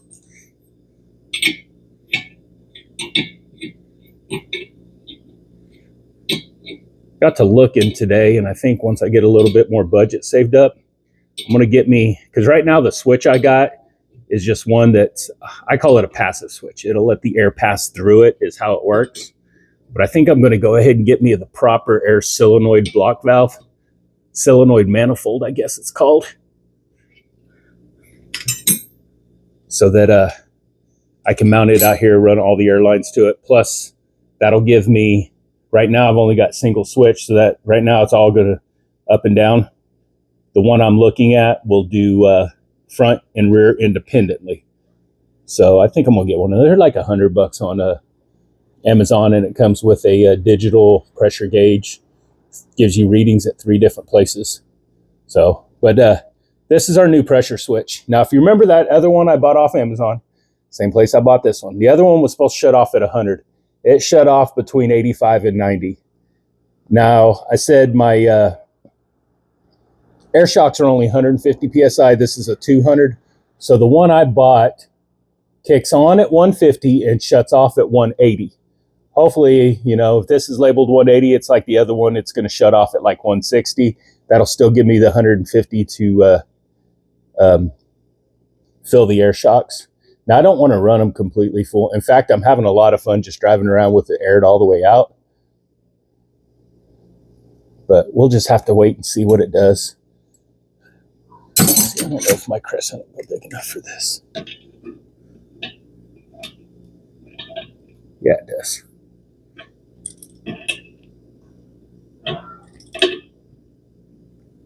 Got to look in today, and I think once I get a little bit more budget saved up, I'm going to get me, because right now the switch I got is just one that's, I call it a passive switch. It'll let the air pass through it, is how it works. But I think I'm going to go ahead and get me the proper air solenoid block valve. Solenoid manifold, I guess it's called. So that I can mount it out here, run all the air lines to it. Plus, that'll give me, right now I've only got single switch, so that right now it's all going to up and down. The one I'm looking at will do front and rear independently. So I think I'm going to get one of them. They're like $100 on Amazon, and it comes with a digital pressure gauge. Gives you readings at 3 different places. So, but this is our new pressure switch. Now, if you remember that other one I bought off Amazon, same place I bought this one. The other one was supposed to shut off at 100. It shut off between 85 and 90. Now, I said my air shocks are only 150 PSI. This is a 200. So the one I bought kicks on at 150 and shuts off at 180. Hopefully, you know, if this is labeled 180, it's like the other one, it's going to shut off at like 160. That'll still give me the 150 to fill the air shocks. Now, I don't want to run them completely full. In fact, I'm having a lot of fun just driving around with it aired all the way out. But we'll just have to wait and see what it does. See, I don't know if my crescent will be big enough for this. Yeah, it does.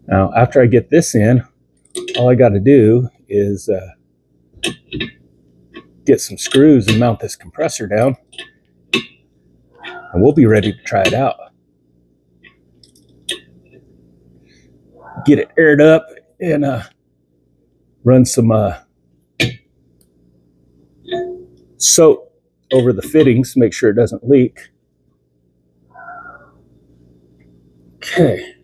Now, after I get this in, all I got to do is get some screws and mount this compressor down, and we'll be ready to try it out. Get it aired up and run some soap over the fittings, make sure it doesn't leak. Okay.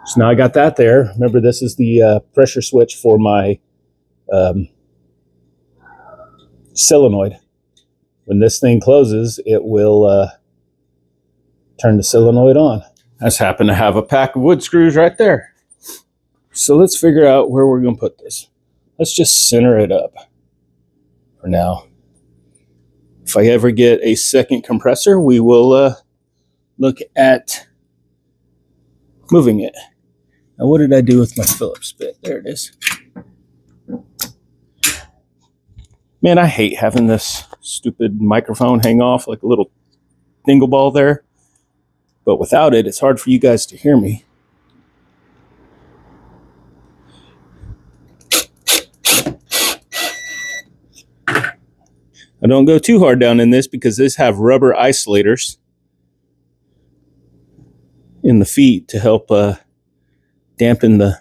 So now I got that there. Remember, this is the pressure switch for my solenoid. When this thing closes, it will turn the solenoid on. I just happen to have a pack of wood screws right there. So let's figure out where we're going to put this. Let's just center it up for now. If I ever get a second compressor, we will look at moving it. Now, what did I do with my Phillips bit? There it is. Man, I hate having this stupid microphone hang off like a little dingle ball there. But without it, it's hard for you guys to hear me. I don't go too hard down in this because these have rubber isolators in the feet to help dampen the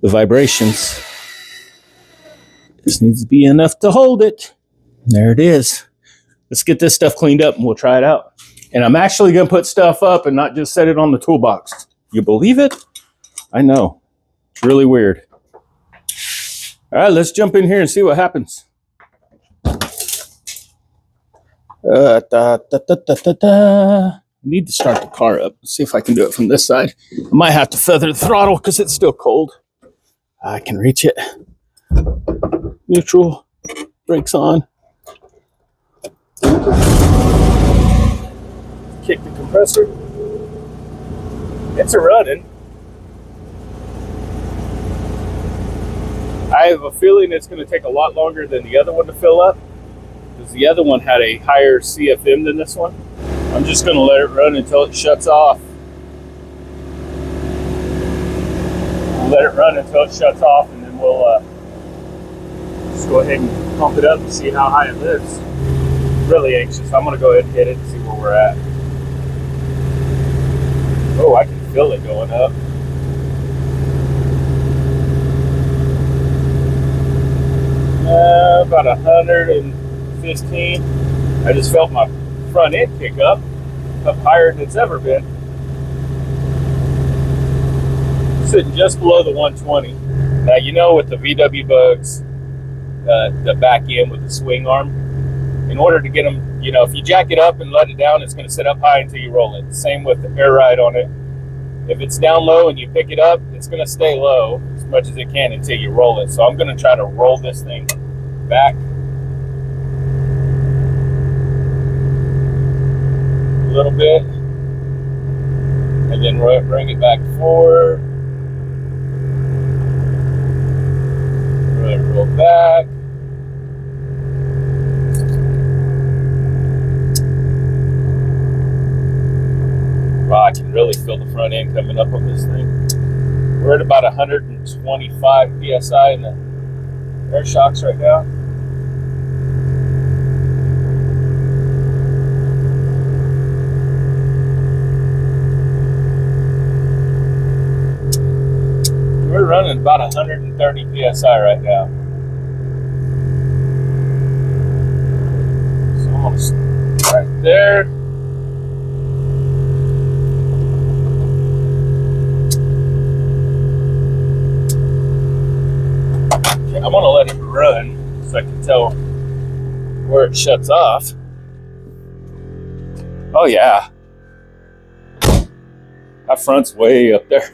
vibrations. This needs to be enough to hold it. There it is. Let's get this stuff cleaned up and we'll try it out. And I'm actually going to put stuff up and not just set it on the toolbox. You believe it? I know. It's really weird. All right, let's jump in here and see what happens. I need to start the car up. Let's see if I can do it from this side. I might have to feather the throttle because it's still cold. I can reach it. Neutral. Brakes on. Kick the compressor. It's a running. I have a feeling it's going to take a lot longer than the other one to fill up, because the other one had a higher CFM than this one. I'm just going to let it run until it shuts off. Let it run until it shuts off, and then we'll just go ahead and pump it up and see how high it lives. Really anxious. I'm going to go ahead and hit it and see where we're at. Oh, I can feel it going up. About 115. I just felt my front end kick up higher than it's ever been. Sitting just below the 120. Now, you know, with the VW bugs, the back end with the swing arm, in order to get them, you know, if you jack it up and let it down, it's going to sit up high until you roll it. Same with the air ride on it. If it's down low and you pick it up, it's going to stay low as much as it can until you roll it. So I'm going to try to roll this thing back. little bit, and then bring it back forward. Roll back. Wow, I can really feel the front end coming up on this thing. We're at about 125 psi in the air shocks right now. We're running about 130 psi right now. So almost right there. Okay, I'm gonna let it run so I can tell where it shuts off. Oh yeah, that front's way up there.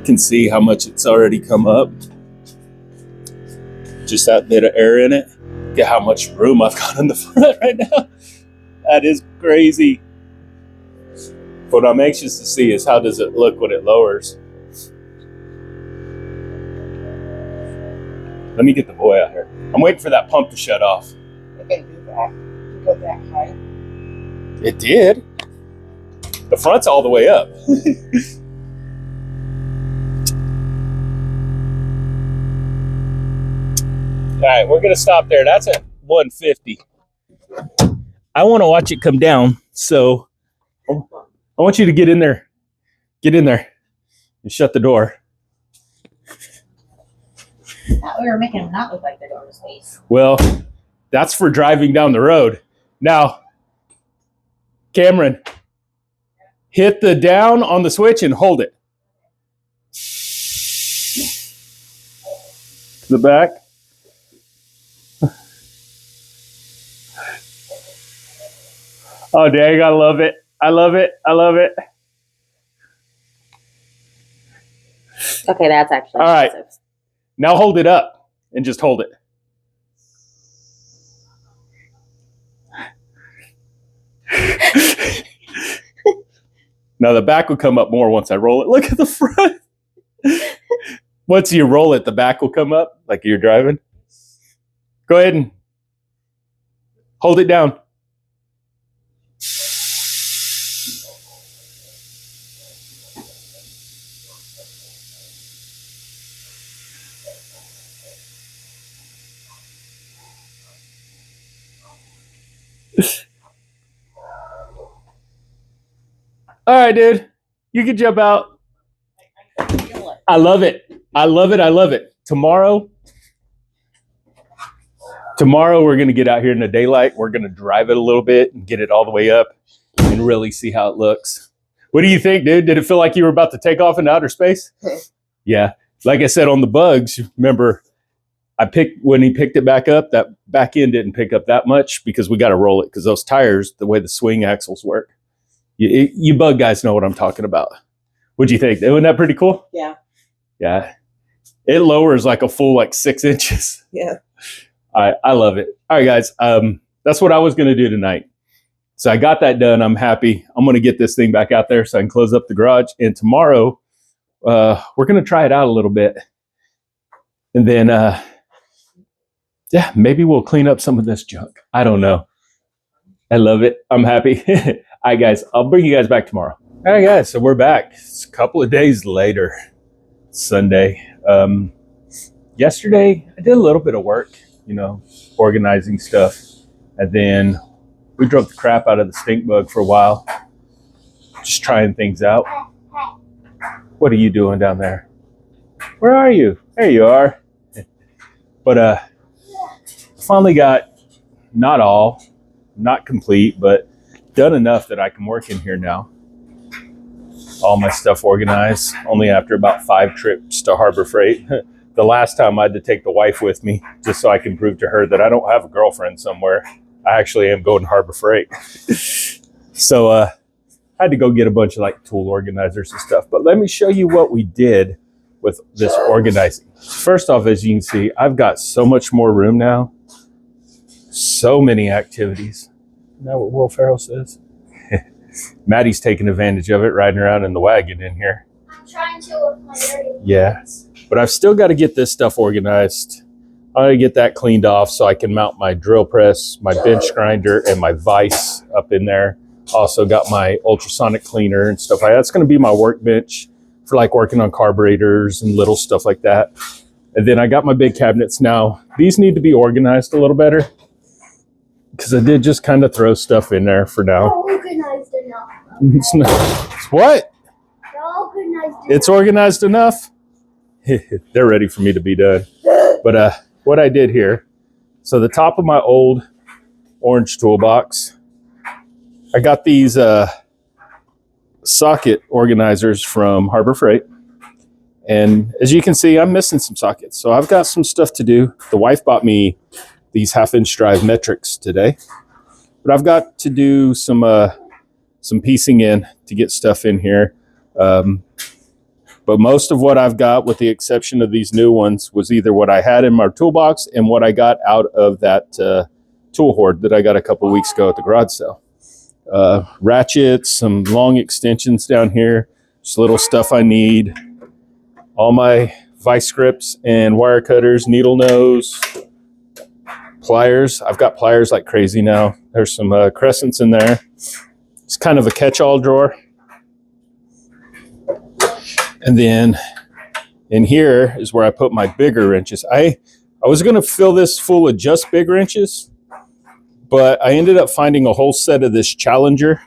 Can see how much it's already come up. Just that bit of air in it. Get how much room I've got in the front right now. That is crazy. What I'm anxious to see is how does it look when it lowers. Let me get the boy out here. I'm waiting for that pump to shut off. It can do that. You go that high. It did. The front's all the way up. All right, we're gonna stop there. That's at 150. I want to watch it come down, so I want you to get in there. Get in there and shut the door. Thought we were making him not look like the door was face. Well, that's for driving down the road. Now, Cameron, hit the down on the switch and hold it. The back. Oh, dang, I love it. I love it. I love it. Okay, that's actually all right. Now hold it up and just hold it. Now the back will come up more once I roll it. Look at the front. Once you roll it, the back will come up like you're driving. Go ahead and hold it down. All right, dude. You can jump out. I love it. I love it. I love it. Tomorrow we're going to get out here in the daylight. We're going to drive it a little bit and get it all the way up and really see how it looks. What do you think, dude? Did it feel like you were about to take off into outer space? Yeah. Like I said on the bugs, remember, when he picked it back up, that back end didn't pick up that much because we got to roll it because those tires, the way the swing axles work. You bug guys know what I'm talking about. What'd you think? Wasn't that pretty cool? Yeah. Yeah. It lowers like a full 6 inches. Yeah. I love it. All right, guys. That's what I was going to do tonight. So I got that done. I'm happy. I'm going to get this thing back out there so I can close up the garage. And tomorrow, we're going to try it out a little bit. And then, maybe we'll clean up some of this junk. I don't know. I love it. I'm happy. All right, guys. I'll bring you guys back tomorrow. All right, guys. So we're back. It's a couple of days later. Sunday. Yesterday, I did a little bit of work, organizing stuff. And then we drove the crap out of the stink bug for a while. Just trying things out. What are you doing down there? Where are you? There you are. But finally got not complete, but done enough that I can work in here now. All my stuff organized, only after about 5 trips to Harbor Freight. The last time I had to take the wife with me just so I can prove to her that I don't have a girlfriend somewhere. I actually am going to Harbor Freight. So I had to go get a bunch of tool organizers and stuff. But let me show you what we did with this organizing. First off, as you can see, I've got so much more room now. So many activities. Isn't that what Will Ferrell says? Maddie's taking advantage of it, riding around in the wagon in here. I'm trying to with my dirty Yeah, but I've still got to get this stuff organized. I got to get that cleaned off so I can mount my drill press, my bench grinder, and my vise up in there. Also got my ultrasonic cleaner and stuff like that. That's going to be my workbench for like working on carburetors and little stuff like that. And then I got my big cabinets now. These need to be organized a little better because I did just kind of throw stuff in there for now. organized enough. It's not, it's what? They're organized enough. It's organized enough? They're ready for me to be done. But what I did here, so the top of my old orange toolbox, I got these socket organizers from Harbor Freight. And as you can see, I'm missing some sockets. So I've got some stuff to do. The wife bought me these 1/2-inch drive metrics today. But I've got to do some piecing in to get stuff in here. But most of what I've got, with the exception of these new ones, was either what I had in my toolbox and what I got out of that tool hoard that I got a couple weeks ago at the garage sale. Ratchets, some long extensions down here, just little stuff I need. All my vice grips and wire cutters, needle nose, pliers. I've got pliers like crazy now. There's some crescents in there. It's kind of a catch-all drawer. And then in here is where I put my bigger wrenches. I was going to fill this full of just big wrenches, but I ended up finding a whole set of this Challenger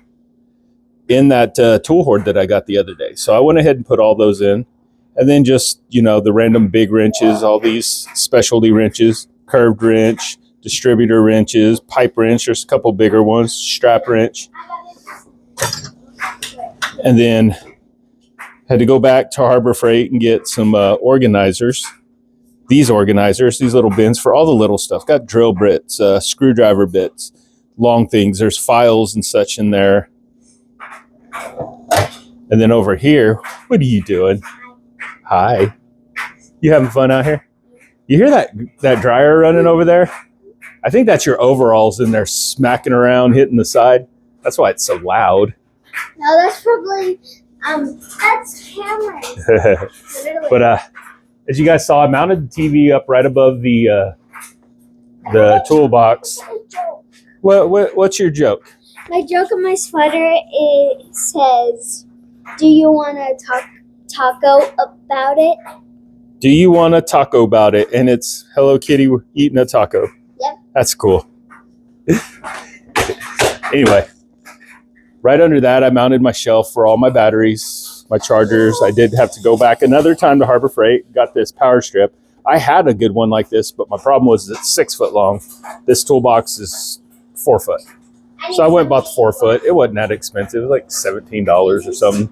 in that tool hoard that I got the other day. So I went ahead and put all those in. And then just, you know, the random big wrenches, all these specialty wrenches, curved wrench, distributor wrenches, pipe wrench, there's a couple bigger ones, strap wrench. And then had to go back to Harbor Freight and get some organizers. These organizers, these little bins for all the little stuff. Got drill bits, screwdriver bits, long things. There's files and such in there. And then over here, what are you doing? Hi. You having fun out here? You hear that dryer running over there? I think that's your overalls in there smacking around, hitting the side. That's why it's so loud. No, that's probably that's cameras. But as you guys saw, I mounted the TV up right above the toolbox. What's your joke? My joke on my sweater, it says, "Do you want to taco about it?" Do you want a taco about it? And it's Hello Kitty eating a taco. Yep. That's cool. Anyway, right under that, I mounted my shelf for all my batteries, my chargers. I did have to go back another time to Harbor Freight, got this power strip. I had a good one like this, but my problem was it's 6 foot long. This toolbox is 4 foot. So I went and bought the 4 foot. It wasn't that expensive. It was like $17 or something.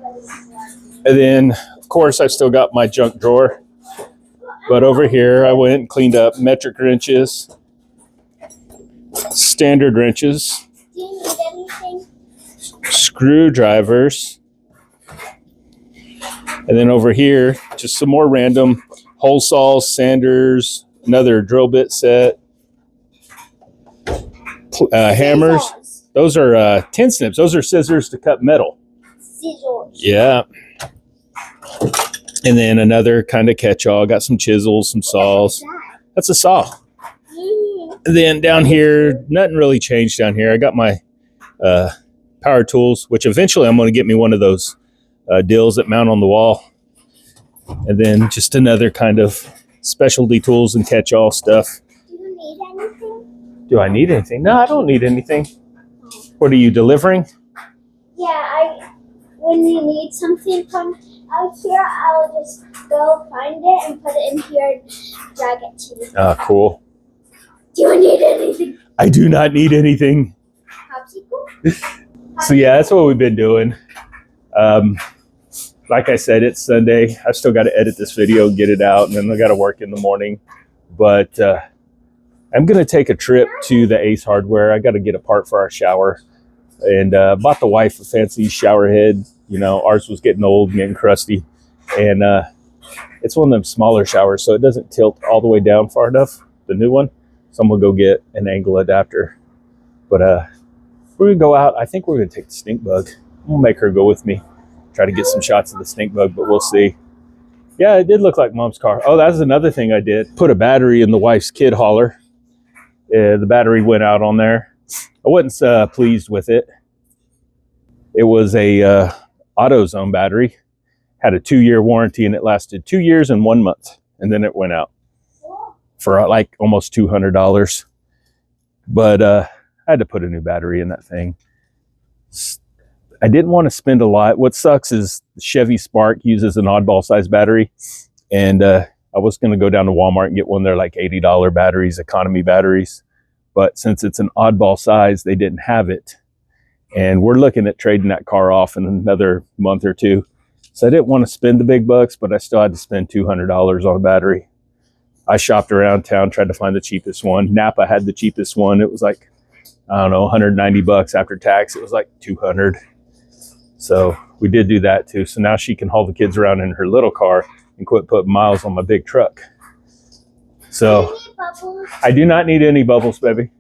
And then, of course, I've still got my junk drawer. But over here, I went and cleaned up metric wrenches, standard wrenches, Do you need anything? screwdrivers. And then over here, just some more random hole saws, sanders, another drill bit set, hammers. Scissors. Those are tin snips. Those are scissors to cut metal. Scissors. Yeah. And then another kind of catch-all. Got some chisels, some saws. That's a saw. And then down here, nothing really changed down here. I got my power tools, which eventually I'm going to get me one of those dills that mount on the wall. And then just another kind of specialty tools and catch-all stuff. Do you need anything? Do I need anything? No, I don't need anything. What are you delivering? Yeah, when you need something from out here, I'll just go find it and put it in here and drag it to you. Ah, cool. Do you need anything? I do not need anything. Popsicle? So yeah, that's what we've been doing. Like I said, it's Sunday. I've still got to edit this video and get it out, and then I got to work in the morning. But I'm going to take a trip to the Ace Hardware. I got to get a part for our shower. And bought the wife a fancy shower head. You know, ours was getting old and getting crusty. And It's one of them smaller showers, so it doesn't tilt all the way down far enough, the new one. So I'm gonna go get an angle adapter. But we're gonna go out. I think we're gonna take the stink bug. I'm gonna make her go with me, try to get some shots of the stink bug, but we'll see. Yeah, it did look like Mom's car. Oh, that's another thing I did. Put a battery in the wife's kid hauler. The battery went out on there. I wasn't pleased with it. It was a AutoZone battery. Had a 2-year warranty, and it lasted 2 years and 1 month, and then it went out for like almost $200. But I had to put a new battery in that thing. I didn't want to spend a lot. What sucks is the Chevy Spark uses an oddball size battery, and I was going to go down to Walmart and get one of their like $80 batteries, economy batteries. But since it's an oddball size, they didn't have it. And we're looking at trading that car off in another month or two. So I didn't want to spend the big bucks, but I still had to spend $200 on a battery. I shopped around town, tried to find the cheapest one. Napa had the cheapest one. It was like, I don't know, 190 bucks after tax. It was like 200. So we did do that too. So now she can haul the kids around in her little car and quit putting miles on my big truck. So I do not need any bubbles, baby.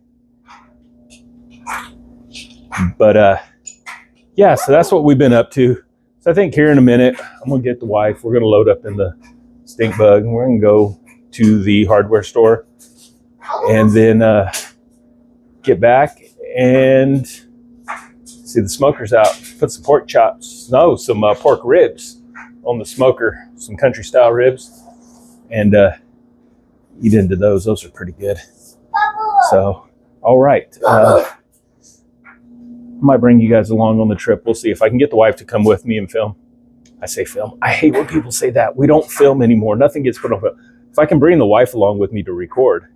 But yeah, so that's what we've been up to. So I think here in a minute, I'm gonna get the wife. We're gonna load up in the stink bug, and we're gonna go to the hardware store, and then get back and see the smoker's out. Put some pork chops, no, some pork ribs on the smoker, some country style ribs, and eat into those. Those are pretty good. So, all right. I might bring you guys along on the trip. We'll see if I can get the wife to come with me and film. I say film. I hate when people say that. We don't film anymore. Nothing gets put on film. If I can bring the wife along with me to record,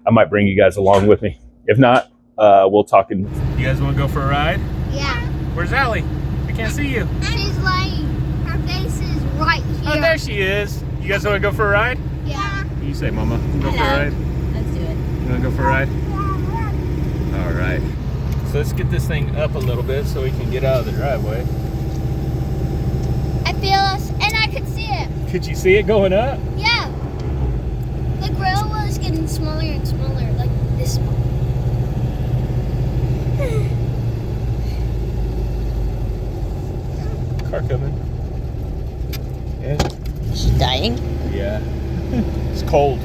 I might bring you guys along with me. If not, we'll talk. You guys want to go for a ride? Yeah. Where's Allie? I can't see you. She's lying. Her face is right here. Oh, there she is. You guys want to go for a ride? Yeah. What do you say, Mama? Go for a ride? Let's do it. You want to go for a ride? All right. So let's get this thing up a little bit so we can get out of the driveway. I feel us, and I could see it. Could you see it going up? Yeah. The grill was getting smaller and smaller, like this small. Car coming. Yeah. Is she dying? Yeah. It's cold.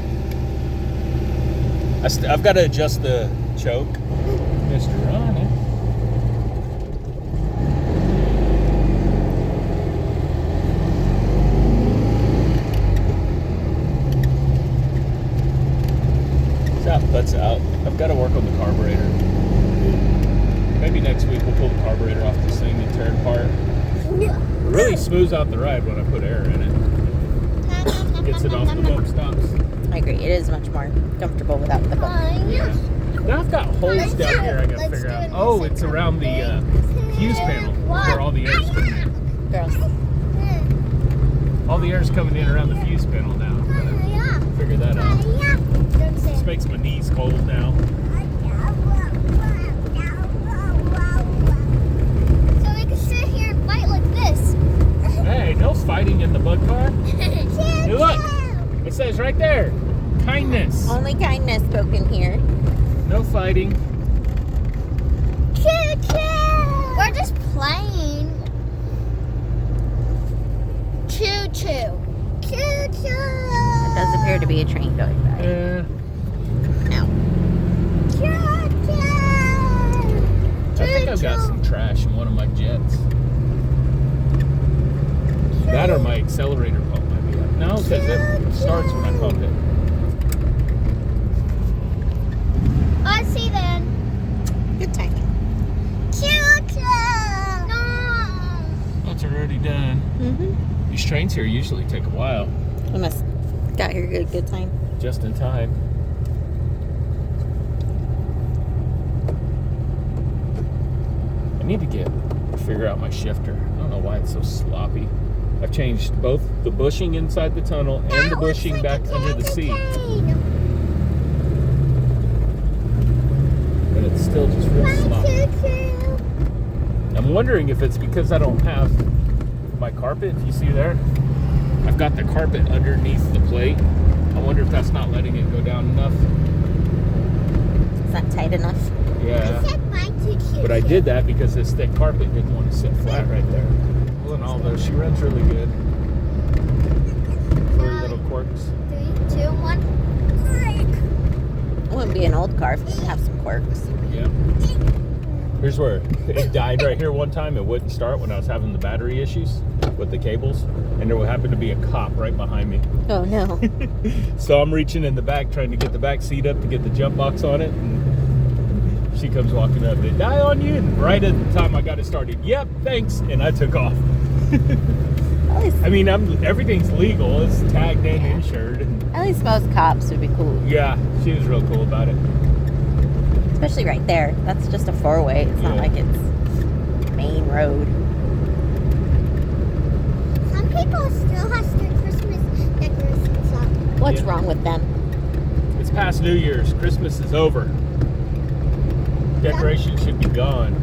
I've got to adjust the choke. Mr. Ronnie. Butts out. I've got to work on the carburetor. Maybe next week we'll pull the carburetor off this thing and tear it apart. It really smooths out the ride when I put air in it. Gets it off the bump stops. I agree. It is much more comfortable without the bump. Yeah. Now I've got holes down here I got to figure out. Oh, it's around the fuse panel where all the air's coming in. Girls. All the air's coming in around the fuse panel now. Gotta figure that out. This makes my knees cold now. So we can sit here and fight like this. Hey, no fighting in the bug car. Hey, look. It says right there, kindness. Only kindness spoken here. No fighting. We're just playing. Choo-choo. Choo-choo. It does appear to be a train going by. Yeah. Ow. Choo-choo. I think I've got some trash in one of my jets. That or my accelerator pump might be up. No, because it starts when I pump it. Let's see then. Good timing. Choo-choo. No. That's already done. Mm-hmm. These trains here usually take a while. We must got here a good time. Just in time. I need to figure out my shifter. I don't know why it's so sloppy. I've changed both the bushing inside the tunnel and the bushing back under the seat. But it's still just real sloppy. I'm wondering if it's because I don't have my carpet, if you see there. I've got the carpet underneath the plate. I wonder if that's not letting it go down enough. It's not tight enough. Yeah. But I did that because this thick carpet didn't want to sit flat right there. All in all, though, she runs really good. For her little quirks. 3, 2, 1. It wouldn't be an old car if it didn't have some quirks. Yeah. Here's where it died right here one time. It wouldn't start when I was having the battery issues with the cables. And there happened to be a cop right behind me. Oh, no. So I'm reaching in the back trying to get the back seat up to get the jump box on it. And she comes walking up. Did it die on you? And right at the time I got it started, yep, thanks. And I took off. I mean, everything's legal. It's tagged and insured. At least most cops would be cool. Yeah, she was real cool about it. Especially right there. That's just a four-way. It's not like it's main road. Some people still have their Christmas decorations up. What's wrong with them? It's past New Year's. Christmas is over. Decorations should be gone.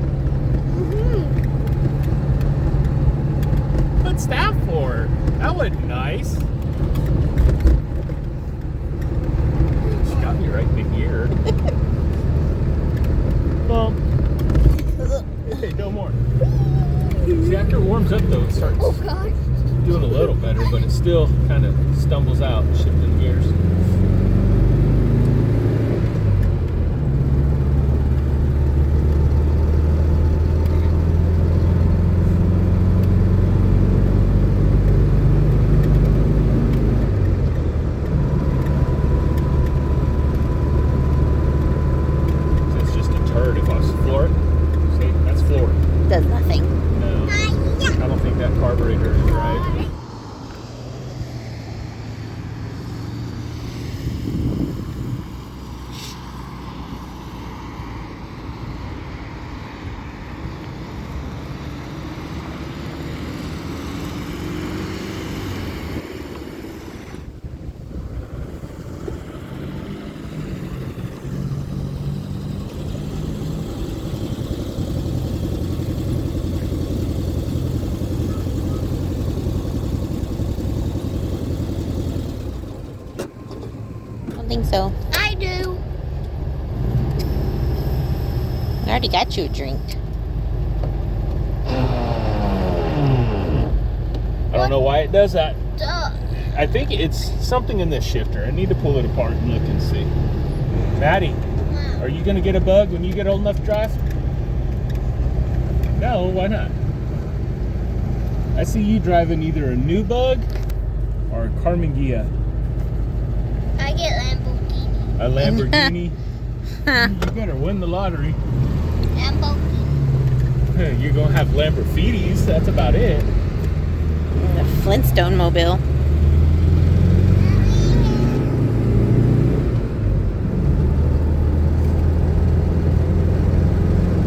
What's that for? That wasn't nice. She got me right in the ear. Bump. Hey, no more. See, after it warms up, though, it starts doing a little better, but it still kind of stumbles out, shifting gears. Does nothing. No, I don't think that carburetor is right. Think so. I do. I already got you a drink. I don't know why it does that. Duh. I think it's something in this shifter. I need to pull it apart and look and see. Maddie, are you going to get a bug when you get old enough to drive? No, why not? I see you driving either a new bug or a Carmen Ghia. I get Lamborghini. A Lamborghini? You better win the lottery. Lamborghini. You're going to have Lamborghinis. That's about it. The Flintstone mobile.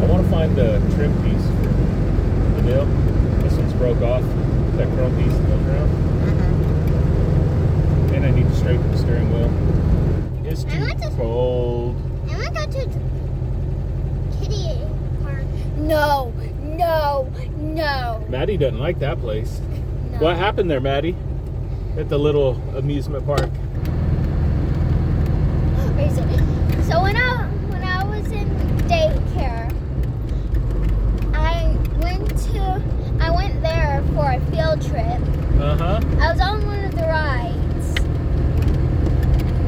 I want to find the trim piece for the nail. This one's broke off. That chrome piece that goes around. And I need to straighten the steering wheel. It's too cold. I want to go to Kitty Park. No. Maddie doesn't like that place. No. What happened there, Maddie? At the little amusement park. So when I was in daycare, I went there for a field trip. Uh-huh. I was on one of the rides,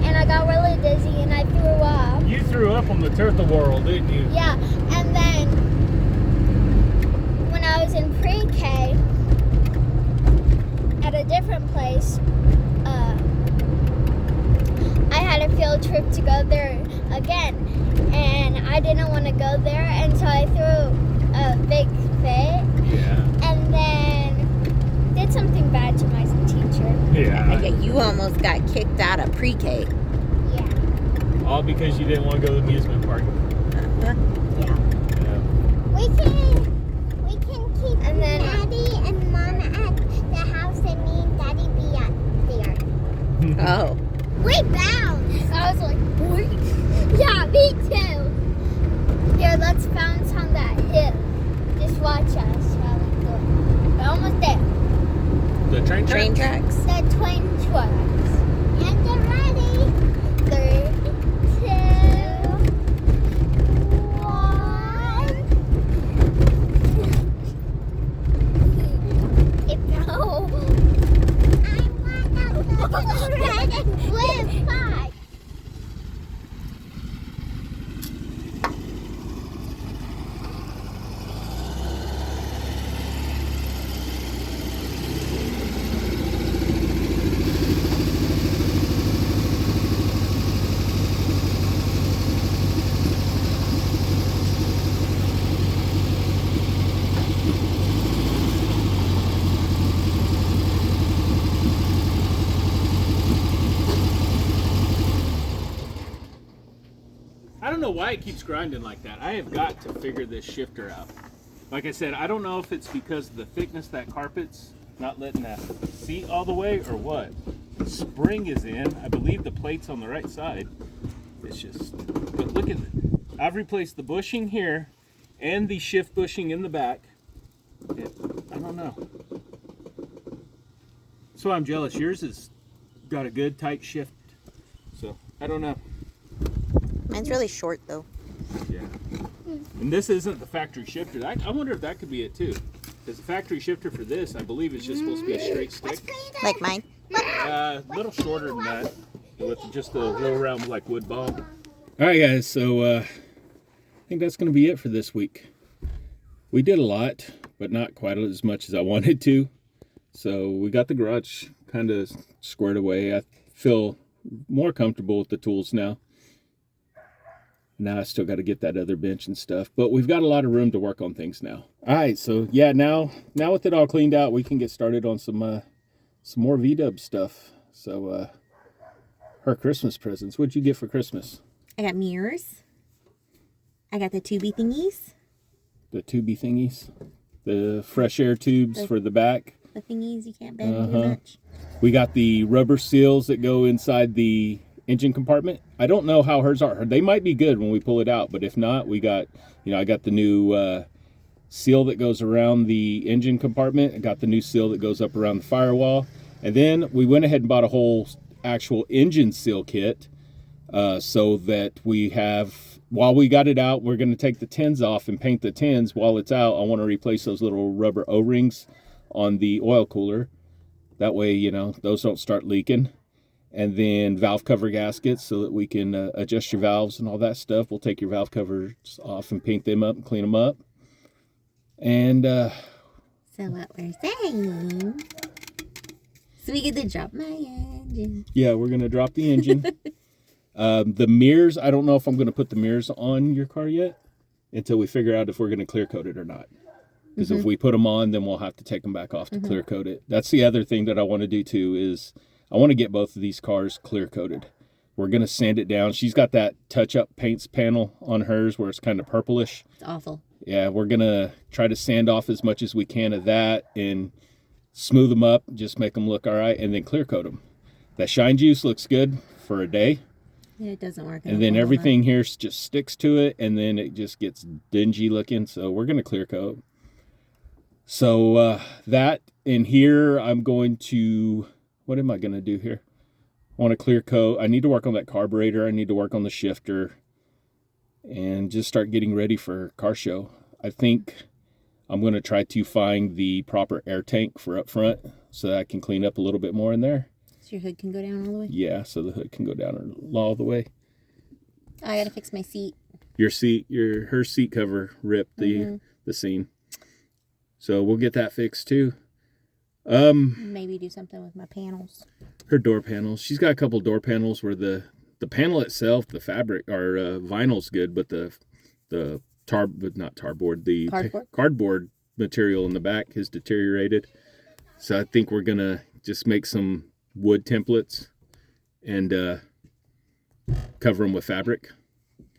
and I got really dizzy, and I threw up. You threw up on the turtle world, didn't you? Yeah, and then when I was in pre-K at a different place, I had a field trip to go there again, and I didn't want to go there, and so I threw a big fit. Yeah. And then did something bad to my teacher. Yeah. You almost got kicked out of pre-K. Yeah. All because you didn't want to go to the amusement park. Yeah. Yeah. We can keep and then Daddy and Mom at the house, and me and Daddy be at there. Oh. We bounced. I was like, what? Yeah, me too. Here, let's bounce on that hill. Just watch us while we go. We're almost there. The train train tracks. The twin trucks. And they're ready. 3, 2, 1. No. I want to red and blue pie. I don't know why it keeps grinding like that. I have got to figure this shifter out. Like I said, I don't know if it's because of the thickness of that carpet's not letting that seat all the way or what. The spring is in. I believe the plate's on the right side. It's just, but look at it. I've replaced the bushing here and the shift bushing in the back. I don't know. So I'm jealous. Yours has got a good tight shift. So I don't know. Mine's really short though. Yeah. And this isn't the factory shifter. I wonder if that could be it too. Because the factory shifter for this, I believe, is just supposed to be a straight stick. Like mine. A little shorter than that, with just a little round like wood ball. All right, guys. So I think that's going to be it for this week. We did a lot, but not quite as much as I wanted to. So we got the garage kind of squared away. I feel more comfortable with the tools now. Now I still got to get that other bench and stuff, but we've got a lot of room to work on things now. All right, so yeah, now with it all cleaned out, we can get started on some more V-dub stuff. So her Christmas presents. What'd you get for Christmas? I got mirrors. I got the tubey thingies. The tubey thingies, the fresh air tubes for the back. The thingies you can't bend too much. We got the rubber seals that go inside the engine compartment. I don't know how hers are. They might be good when we pull it out, but if not, we got, I got the new seal that goes around the engine compartment. I got the new seal that goes up around the firewall. And then we went ahead and bought a whole actual engine seal kit so that we have, while we got it out, we're going to take the tins off and paint the tins. While it's out, I want to replace those little rubber O-rings on the oil cooler. That way, those don't start leaking. And then valve cover gaskets so that we can adjust your valves and all that stuff. We'll take your valve covers off and paint them up and clean them up. And so what we're saying, so we get to drop my engine. Yeah, we're going to drop the engine. The mirrors, I don't know if I'm going to put the mirrors on your car yet until we figure out if we're going to clear coat it or not. Because if we put them on, then we'll have to take them back off to clear coat it. That's the other thing that I want to do too is I want to get both of these cars clear coated. We're going to sand it down. She's got that touch-up paints panel on hers where it's kind of purplish. It's awful. Yeah, we're going to try to sand off as much as we can of that and smooth them up, just make them look all right, and then clear coat them. That shine juice looks good for a day. Yeah, it doesn't work. And then everything here just sticks to it, and then it just gets dingy looking. So we're going to clear coat. So that in here, I'm going to... What am I going to do here? I want to clear coat. I need to work on that carburetor. I need to work on the shifter and just start getting ready for car show. I think I'm going to try to find the proper air tank for up front so that I can clean up a little bit more in there. So your hood can go down all the way? Yeah, so the hood can go down all the way. I got to fix my seat. Her seat cover ripped the seam. So we'll get that fixed too. Maybe do something with my panels. Her door panels. She's got a couple door panels where the panel itself, the fabric or vinyl's good, but the cardboard material in the back has deteriorated. So I think we're gonna just make some wood templates and cover them with fabric.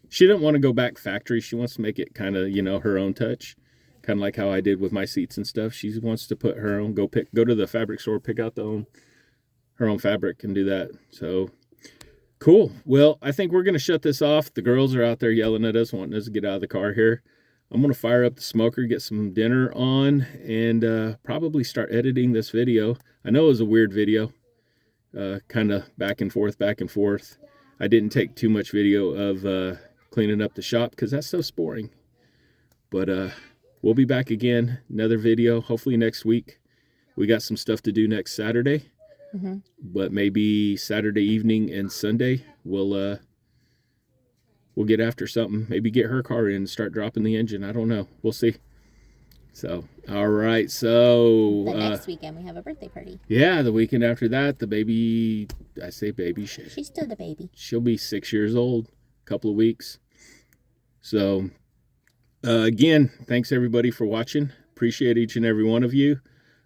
She didn't want to go back factory. She wants to make it kind of her own touch. Kind of like how I did with my seats and stuff. She wants to put her own, go to the fabric store, pick out her own fabric and do that. So cool. Well, I think we're going to shut this off. The girls are out there yelling at us, wanting us to get out of the car here. I'm going to fire up the smoker, get some dinner on, and probably start editing this video. I know it was a weird video, kind of back and forth, back and forth. I didn't take too much video of cleaning up the shop because that's so boring. But we'll be back again, another video, hopefully next week. We got some stuff to do next Saturday, but maybe Saturday evening and Sunday we'll get after something. Maybe get her car in and start dropping the engine. I don't know. We'll see. So, all right. So the next weekend we have a birthday party. Yeah, the weekend after that, the baby. I say baby. She's still the baby. She'll be 6 years old. A couple of weeks. So, again, thanks everybody for watching. Appreciate each and every one of you.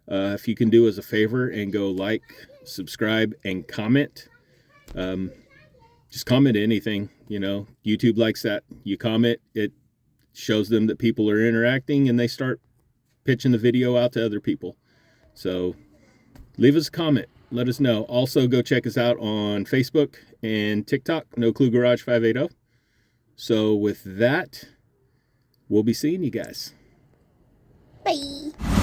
If you can do us a favor and go like, subscribe, and comment. Just comment anything, you know. YouTube likes that. You comment, it shows them that people are interacting and they start pitching the video out to other people. So leave us a comment. Let us know. Also, go check us out on Facebook and TikTok, No Clue Garage 580. So with that, we'll be seeing you guys. Bye.